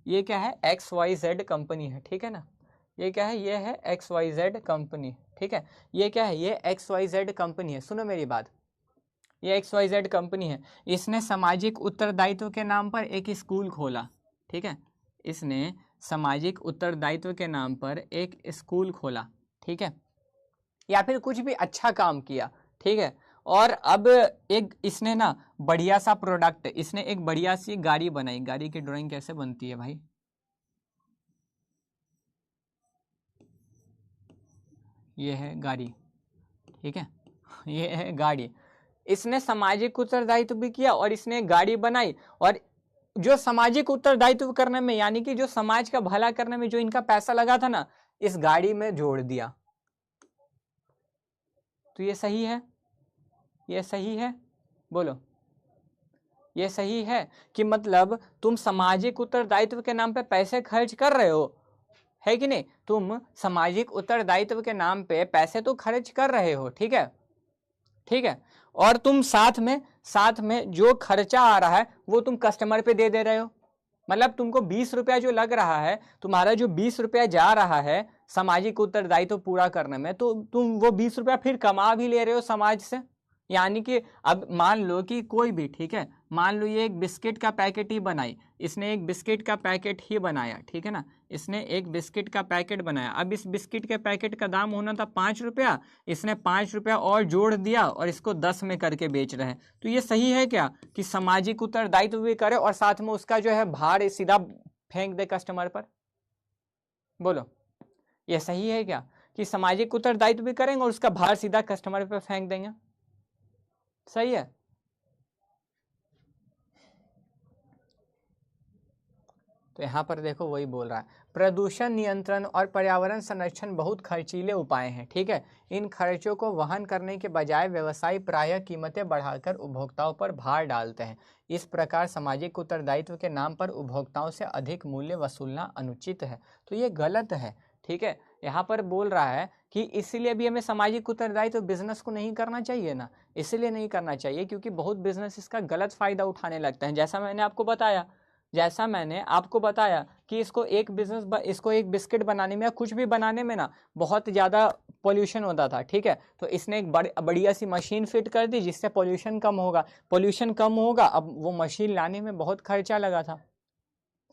ये क्या है? XYZ कंपनी है, ठीक है ना, ये क्या है? ये है XYZ कंपनी, ठीक है, ये क्या है? ये XYZ कंपनी है। सुनो मेरी बात, ये XYZ कंपनी है, इसने सामाजिक उत्तरदायित्व के नाम पर एक स्कूल खोला, ठीक है, इसने सामाजिक उत्तरदायित्व के नाम पर एक स्कूल खोला, ठीक है, या फिर कुछ भी अच्छा काम किया, ठीक है, और अब एक इसने ना बढ़िया सा प्रोडक्ट, इसने एक बढ़िया सी गाड़ी बनाई। गाड़ी की ड्राइंग कैसे बनती है भाई? ये है गाड़ी, ठीक है, ये है गाड़ी। इसने सामाजिक उत्तरदायित्व भी किया और इसने गाड़ी बनाई, और जो सामाजिक उत्तरदायित्व करने में, यानी कि जो समाज का भला करने में जो इनका पैसा लगा था ना, इस गाड़ी में जोड़ दिया। तो ये सही है? ये सही है? बोलो, ये सही है कि मतलब तुम सामाजिक उत्तरदायित्व के नाम पे पैसे खर्च कर रहे हो, है कि नहीं? तुम सामाजिक उत्तरदायित्व के नाम पे पैसे तो खर्च कर रहे हो, ठीक है, ठीक है, और तुम साथ में जो खर्चा आ रहा है वो तुम कस्टमर पे दे रहे हो। मतलब तुमको 20 रुपया जो लग रहा है, तुम्हारा जो 20 रुपया जा रहा है सामाजिक उत्तरदायित्व पूरा करने में, तो तुम वो 20 रुपया फिर कमा भी ले रहे हो समाज से। यानी कि अब मान लो कि कोई भी, ठीक है, मान लो ये एक बिस्किट का पैकेट ही बनाई, इसने एक बिस्किट का पैकेट ही बनाया, ठीक है ना, इसने एक बिस्किट का पैकेट बनाया। अब इस बिस्किट के पैकेट का दाम होना था 5 रुपया, इसने 5 रुपया और जोड़ दिया और इसको 10 में करके बेच रहे हैं। तो ये सही है क्या कि सामाजिक उत्तरदायित्व भी करे और साथ में उसका जो है भार सीधा फेंक दे कस्टमर पर? बोलो, ये सही है क्या कि सामाजिक उत्तरदायित्व भी करेंगे और उसका भार सीधा कस्टमर पर फेंक देंगे? सही है? तो यहां पर देखो वही बोल रहा है, प्रदूषण नियंत्रण और पर्यावरण संरक्षण बहुत खर्चीले उपाय हैं, ठीक है, इन खर्चों को वहन करने के बजाय व्यवसायी प्रायः कीमतें बढ़ाकर उपभोक्ताओं पर भार डालते हैं। इस प्रकार सामाजिक उत्तरदायित्व के नाम पर उपभोक्ताओं से अधिक मूल्य वसूलना अनुचित है। तो ये गलत है, ठीक है, यहाँ पर बोल रहा है कि इसीलिए भी हमें सामाजिक उत्तरदायित्व बिजनेस को नहीं करना चाहिए ना, इसलिए नहीं करना चाहिए क्योंकि बहुत बिजनेस इसका गलत फायदा उठाने लगते हैं। जैसा मैंने आपको बताया कि इसको एक बिस्किट बनाने में या कुछ भी बनाने में ना बहुत ज़्यादा पोल्यूशन होता था, ठीक है, तो इसने एक बढ़िया सी मशीन फिट कर दी जिससे पोल्यूशन कम होगा। अब वो मशीन लाने में बहुत खर्चा लगा था,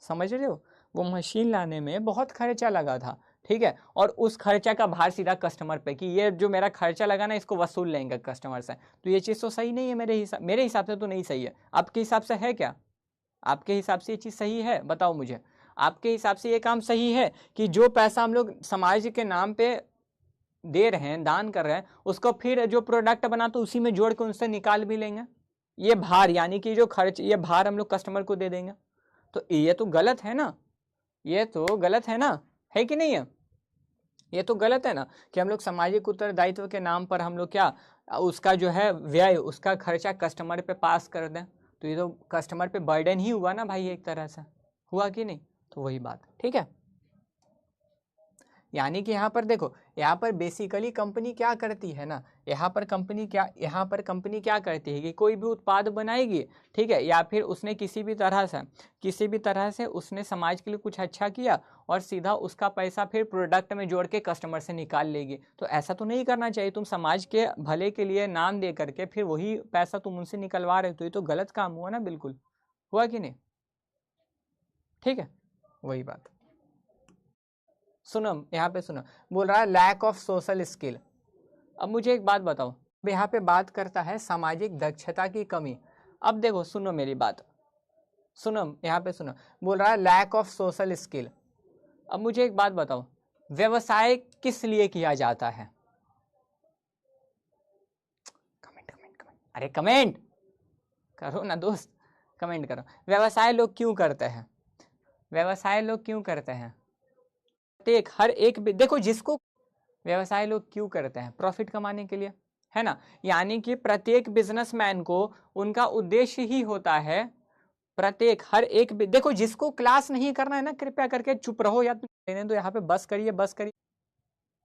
समझ रहे हो, वो मशीन लाने में बहुत खर्चा लगा था, ठीक है, और उस खर्चा का भार सीधा कस्टमर पे कि ये जो मेरा खर्चा लगा ना इसको वसूल लेंगे कस्टमर से। तो ये चीज़ तो सही नहीं है, मेरे हिसाब से तो नहीं सही है। आपके हिसाब से है क्या? आपके हिसाब से ये चीज़ सही है? बताओ मुझे, आपके हिसाब से ये काम सही है कि जो पैसा हम लोग समाज के नाम पे दे रहे हैं, दान कर रहे हैं, उसको फिर जो प्रोडक्ट बना तो उसी में जोड़ के उनसे निकाल भी लेंगे? ये भार, यानी कि जो खर्च, ये भार हम लोग कस्टमर को दे देंगे। तो ये तो गलत है ना, ये तो गलत है ना, है कि नहीं है? ये तो गलत है ना कि हम लोग सामाजिक उत्तरदायित्व के नाम पर हम लोग क्या उसका जो है व्यय, उसका खर्चा कस्टमर पे पास कर दें। तो ये तो कस्टमर पे बर्डन ही हुआ ना भाई एक तरह से, हुआ कि नहीं? तो वही बात, ठीक है। यानी कि यहाँ पर देखो, यहाँ पर बेसिकली कंपनी क्या करती है ना, यहाँ पर कंपनी क्या करती है कि कोई भी उत्पाद बनाएगी, ठीक है, या फिर उसने किसी भी तरह से उसने समाज के लिए कुछ अच्छा किया और सीधा उसका पैसा फिर प्रोडक्ट में जोड़ के कस्टमर से निकाल लेगी। तो ऐसा तो नहीं करना चाहिए। तुम समाज के भले के लिए नाम दे करके फिर वही पैसा तुम उनसे निकलवा रहे हो, तो ये तो गलत काम हुआ ना, बिल्कुल। हुआ कि नहीं? ठीक है, वही बात। सुनो, यहाँ पे सुनो, बोल रहा है लैक ऑफ सोशल स्किल। अब मुझे एक बात बताओ, यहाँ पे बात करता है सामाजिक दक्षता की कमी। अब देखो, सुनो मेरी बात, सुनो यहाँ पे सुनो, बोल रहा है लैक ऑफ सोशल स्किल। अब मुझे एक बात बताओ, व्यवसाय किस लिए किया जाता है? कमेंट, अरे कमेंट करो ना दोस्त, कमेंट करो। व्यवसाय लोग क्यों करते हैं? हर एक देखो, जिसको व्यवसाय लोग क्यों करते हैं? प्रॉफिट कमाने के लिए, है ना। यानी कि प्रत्येक बिजनेसमैन को उनका उद्देश्य ही होता है, हर एक देखो, जिसको क्लास नहीं करना है ना, कृपया करके चुप रहो या लेने दो। यहाँ पे बस करिए,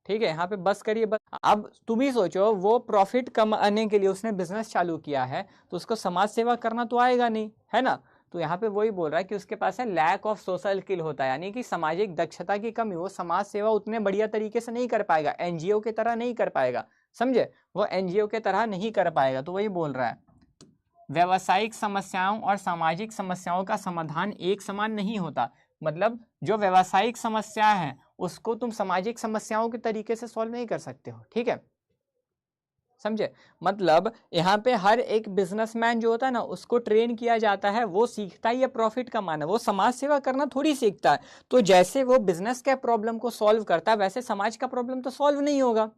ठीक है, यहाँ पे बस करिए बस। अब तुम ही सोचो, वो प्रॉफिट कमाने के लिए उसने बिजनेस चालू किया है, तो उसको समाज सेवा करना तो आएगा नहीं, है ना। तो यहाँ पे वही बोल रहा है कि उसके पास है लैक ऑफ सोशल स्किल होता है, यानी कि सामाजिक दक्षता की कमी। वो समाज सेवा उतने बढ़िया तरीके से नहीं कर पाएगा, एनजीओ की तरह नहीं कर पाएगा, समझे, वो एनजीओ की तरह नहीं कर पाएगा। तो वही बोल रहा है, व्यावसायिक समस्याओं और सामाजिक समस्याओं का समाधान एक समान नहीं होता। मतलब जो व्यावसायिक समस्या है उसको तुम सामाजिक समस्याओं के तरीके से सॉल्व नहीं कर सकते हो, ठीक है, समझे। मतलब यहाँ पे हर एक बिजनेसमैन जो होता है ना, उसको ट्रेन किया जाता है, वो सीखता ही है प्रॉफिट कमाना, वो समाज सेवा करना थोड़ी सीखता है। तो जैसे वो बिजनेस के प्रॉब्लम को सॉल्व करता है, वैसे समाज का प्रॉब्लम तो सॉल्व नहीं होगा,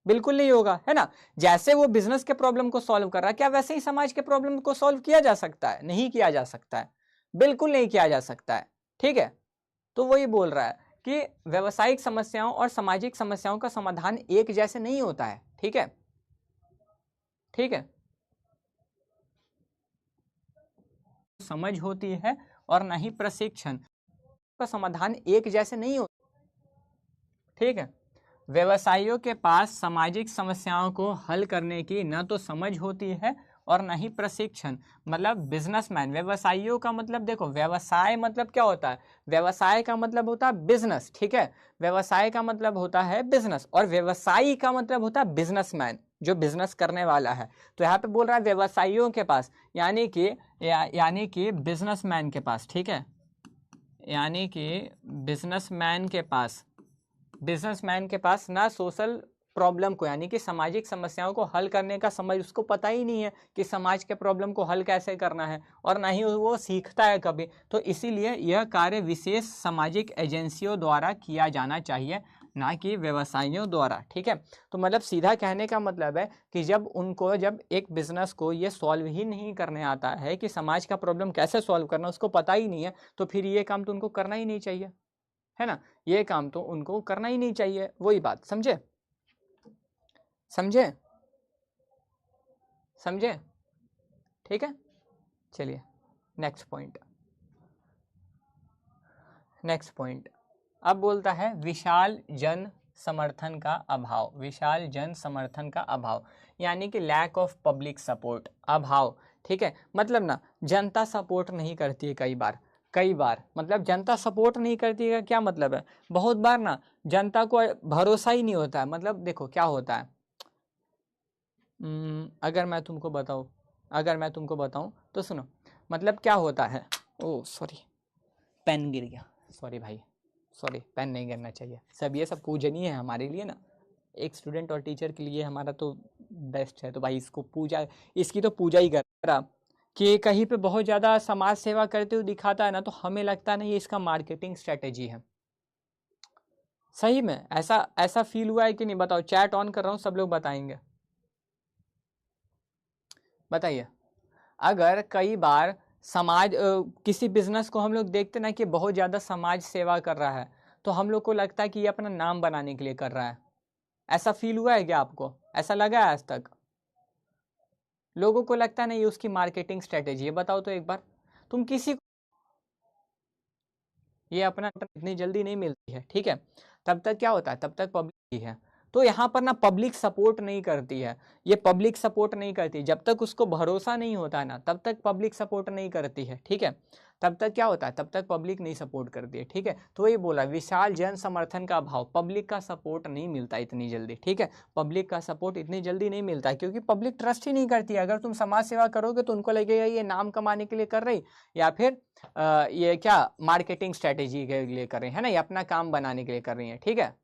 बिल्कुल नहीं होगा, है ना। जैसे वो बिजनेस के प्रॉब्लम को सॉल्व कर रहा है, क्या वैसे ही समाज के प्रॉब्लम को सॉल्व किया जा सकता है? नहीं किया जा सकता है, बिल्कुल नहीं किया जा सकता है, ठीक है। तो वही बोल रहा है कि व्यवसायिक समस्याओं और सामाजिक समस्याओं का समाधान एक जैसे नहीं होता है, ठीक है, ठीक है। समझ होती है और ना ही प्रशिक्षण का समाधान एक जैसे नहीं होता, ठीक है। व्यवसायियों के पास सामाजिक समस्याओं को हल करने की न तो समझ होती है और न ही प्रशिक्षण। मतलब बिजनेसमैन, व्यवसायियों का मतलब देखो, व्यवसाय मतलब क्या होता है? व्यवसाय का मतलब होता है बिजनेस, ठीक है। व्यवसाय का मतलब होता है बिजनेस, और व्यवसायी का मतलब होता है बिजनेसमैन, जो बिजनेस करने वाला है। तो यहाँ पे बोल रहा है व्यवसायियों के पास, यानी कि बिजनेसमैन के पास, ठीक है, यानी कि बिजनेसमैन के पास ना सोशल प्रॉब्लम को, यानी कि सामाजिक समस्याओं को हल करने का समझ उसको पता ही नहीं है कि समाज के प्रॉब्लम को हल कैसे करना है, और ना ही वो सीखता है कभी। तो इसीलिए यह कार्य विशेष सामाजिक एजेंसियों द्वारा किया जाना चाहिए, ना कि व्यवसायियों द्वारा, ठीक है। तो मतलब सीधा कहने का मतलब है कि जब एक बिजनेस को ये सॉल्व ही नहीं करने आता है कि समाज का प्रॉब्लम कैसे सॉल्व करना, उसको पता ही नहीं है, तो फिर ये काम तो उनको करना ही नहीं चाहिए, है ना। ये काम तो उनको करना ही नहीं चाहिए, वही बात, समझे, समझे, समझे, ठीक है। चलिए नेक्स्ट पॉइंट। अब बोलता है विशाल जन समर्थन का अभाव, यानी कि लैक ऑफ पब्लिक सपोर्ट, अभाव, ठीक है। मतलब ना, जनता सपोर्ट नहीं करती है कई बार मतलब जनता सपोर्ट नहीं करती है, क्या मतलब है? बहुत बार ना जनता को भरोसा ही नहीं होता है। मतलब देखो क्या होता है, अगर मैं तुमको बताऊं तो सुनो। मतलब क्या होता है, ओ सॉरी पेन गिर गया, सॉरी भाई, सॉरी, पेन नहीं गिरना चाहिए। ये सब पूजनीय है हमारे लिए ना, एक स्टूडेंट और टीचर के लिए हमारा तो बेस्ट है। तो भाई इसकी तो पूजा ही कर रहा। कि कहीं पे बहुत ज़्यादा समाज सेवा करते हुए दिखाता है ना, तो हमें लगता नहीं इसका मार्केटिंग स्ट्रेटेजी है। सही में ऐसा फील हुआ है कि नहीं? बताओ, चैट ऑन कर रहा हूँ, सब लोग बताएंगे, बताइए। अगर कई बार किसी बिजनेस को हम लोग देखते ना कि बहुत ज़्यादा समाज सेवा कर रहा है, तो हम लोग को लगता है कि ये अपना नाम बनाने के लिए कर रहा है। ऐसा फील हुआ है क्या आपको? ऐसा लगा है आज तक? लोगों को लगता नहीं ये उसकी मार्केटिंग स्ट्रेटेजी है। बताओ तो एक बार, तुम किसी ये अपना इतनी जल्दी नहीं मिलती है, ठीक है। तब तक क्या होता है, तब तक पब्लिक ही है। तो यहाँ पर ना पब्लिक सपोर्ट नहीं करती है, ये पब्लिक सपोर्ट नहीं करती, जब तक उसको भरोसा नहीं होता है ना तब तक पब्लिक सपोर्ट नहीं करती है, ठीक है। तब तक क्या होता है, तब तक पब्लिक नहीं सपोर्ट करती है, ठीक है। तो ये बोला विशाल जन समर्थन का अभाव, पब्लिक का सपोर्ट नहीं मिलता इतनी जल्दी, ठीक है। पब्लिक का सपोर्ट इतनी जल्दी नहीं मिलता है क्योंकि पब्लिक ट्रस्ट ही नहीं करती है। अगर तुम समाज सेवा करोगे तो उनको लगेगा ये नाम कमाने के लिए कर रही, या फिर ये क्या मार्केटिंग स्ट्रेटेजी के लिए कर रही है ना, ये अपना काम बनाने के लिए कर रही है, ठीक है।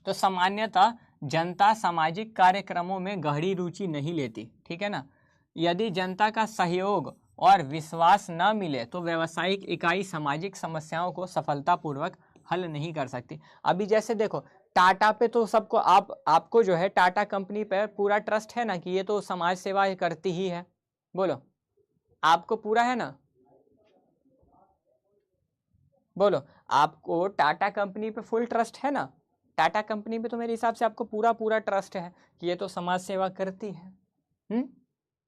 तो सामान्यतः जनता सामाजिक कार्यक्रमों में गहरी रुचि नहीं लेती, ठीक है ना। यदि जनता का सहयोग और विश्वास न मिले तो व्यावसायिक इकाई सामाजिक समस्याओं को सफलतापूर्वक हल नहीं कर सकती। अभी जैसे देखो टाटा पे तो सबको आपको जो है टाटा कंपनी पे पूरा ट्रस्ट है ना कि ये तो समाज सेवा करती ही है, बोलो आपको पूरा है ना, बोलो आपको टाटा कंपनी पे फुल ट्रस्ट है ना। टाटा कंपनी पे तो मेरे हिसाब से आपको पूरा पूरा ट्रस्ट है कि ये तो समाज सेवा करती है।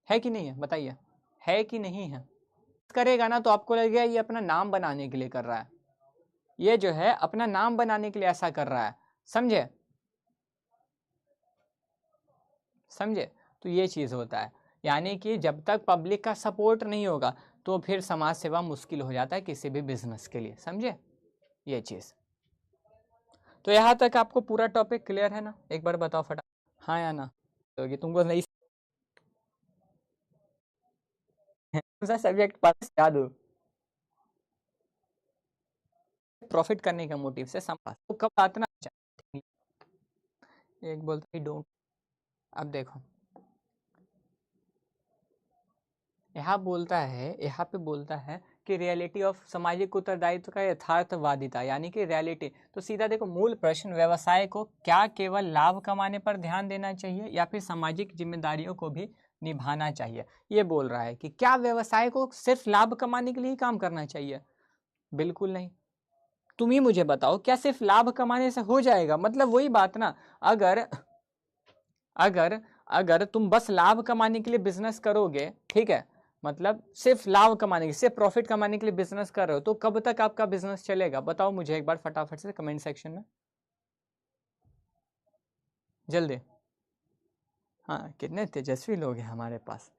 है कि नहीं है, बताइए, है कि नहीं है। करेगा ना तो आपको लगेगा ये अपना नाम बनाने के लिए कर रहा है, ये जो है अपना नाम बनाने के लिए ऐसा कर रहा है, समझे समझे। तो ये चीज होता है, यानी कि जब तक पब्लिक का सपोर्ट नहीं होगा तो फिर समाज सेवा मुश्किल हो जाता है किसी भी बिजनेस के लिए, समझे ये चीज। तो यहाँ तक आपको पूरा टॉपिक क्लियर है ना, एक बार बताओ फटा, हाँ या ना। तो तुमको नहीं कौन सा सब्जेक्ट पास याद हो, प्रॉफिट करने का मोटिव से समाज तो कब आतना चाहिए। एक बोलता है डोंट, अब देखो यहाँ पे बोलता है कि रियलिटी ऑफ सामाजिक उत्तरदायित्व का यथार्थवादिता, यानी कि रियलिटी। तो सीधा देखो मूल प्रश्न, व्यवसाय को क्या केवल लाभ कमाने पर ध्यान देना चाहिए या फिर सामाजिक जिम्मेदारियों को भी निभाना चाहिए। ये बोल रहा है कि क्या व्यवसाय को सिर्फ लाभ कमाने के लिए ही काम करना चाहिए, बिल्कुल नहीं। तुम ही मुझे बताओ क्या सिर्फ लाभ कमाने से हो जाएगा, मतलब वही बात ना। अगर अगर अगर तुम बस लाभ कमाने के लिए बिजनेस करोगे, ठीक है, मतलब सिर्फ लाभ कमाने के, सिर्फ प्रॉफिट कमाने के लिए बिजनेस कर रहे हो तो कब तक आपका बिजनेस चलेगा, बताओ मुझे एक बार फटाफट से कमेंट सेक्शन में, जल्दी। हाँ कितने तेजस्वी लोग हैं हमारे पास।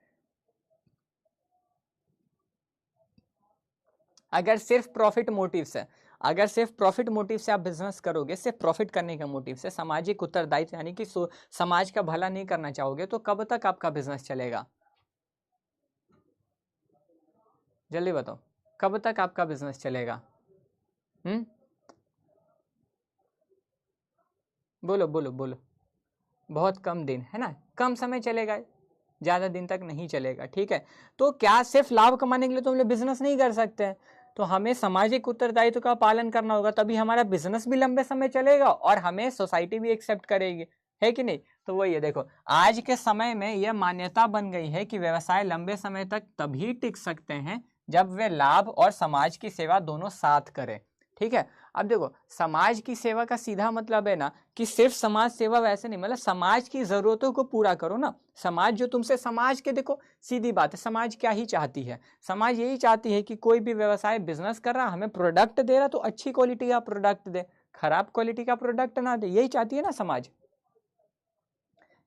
अगर सिर्फ प्रॉफिट मोटिव से, अगर सिर्फ प्रॉफिट मोटिव से आप बिजनेस करोगे, सिर्फ प्रॉफिट करने का मोटिव से, सामाजिक उत्तरदायित्व यानी कि समाज का भला नहीं करना चाहोगे तो कब तक आपका बिजनेस चलेगा, जल्दी बताओ कब तक आपका बिजनेस चलेगा। बोलो बोलो बोलो, बहुत कम दिन है ना, कम समय चलेगा, ज़्यादा दिन तक नहीं चलेगा, ठीक है। तो क्या सिर्फ लाभ कमाने के लिए तो हम लोग बिजनेस नहीं कर सकते हैं, तो हमें सामाजिक उत्तरदायित्व का पालन करना होगा, तभी हमारा बिजनेस भी लंबे समय चलेगा और हमें सोसाइटी भी एक्सेप्ट करेगी, है कि नहीं। तो वही है, देखो आज के समय में यह मान्यता बन गई है कि व्यवसाय लंबे समय तक तभी टिक सकते हैं जब वे लाभ और समाज की सेवा दोनों साथ करें, ठीक है। अब देखो समाज की सेवा का सीधा मतलब है ना कि सिर्फ समाज सेवा वैसे नहीं, मतलब समाज की जरूरतों को पूरा करो ना। समाज जो तुमसे, समाज के देखो सीधी बात है, समाज क्या ही चाहती है, समाज यही चाहती है कि कोई भी व्यवसाय बिजनेस कर रहा हमें प्रोडक्ट दे रहा तो अच्छी क्वालिटी का प्रोडक्ट दे, खराब क्वालिटी का प्रोडक्ट ना दे, यही चाहती है ना समाज,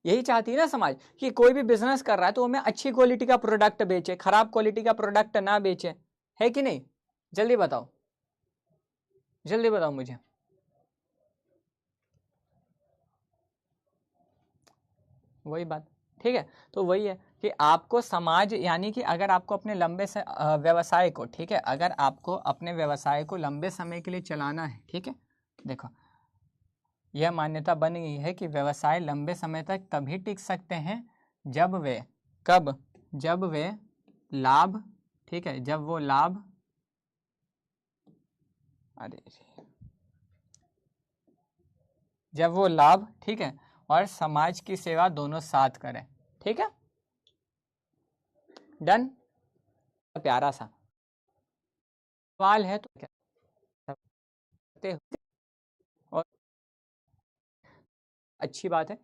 यही चाहती है ना समाज कि कोई भी बिजनेस कर रहा है तो हमें अच्छी क्वालिटी का प्रोडक्ट बेचे, खराब क्वालिटी का प्रोडक्ट ना बेचे, है कि नहीं। जल्दी बताओ, जल्दी बताओ मुझे। वही बात, ठीक है। तो वही है कि आपको समाज, यानी कि अगर आपको अपने लंबे से व्यवसाय को, ठीक है, अगर आपको अपने व्यवसाय को लंबे समय के लिए चलाना है, ठीक है, देखो यह मान्यता बन गई है कि व्यवसाय लंबे समय तक तभी टिक सकते हैं जब वे, कब, जब वे लाभ, ठीक है, जब वो लाभ, अरे जब वो लाभ, ठीक है, और समाज की सेवा दोनों साथ करें, ठीक है, डन। प्यारा सा सवाल है तो क्या करते हो, और अच्छी बात है।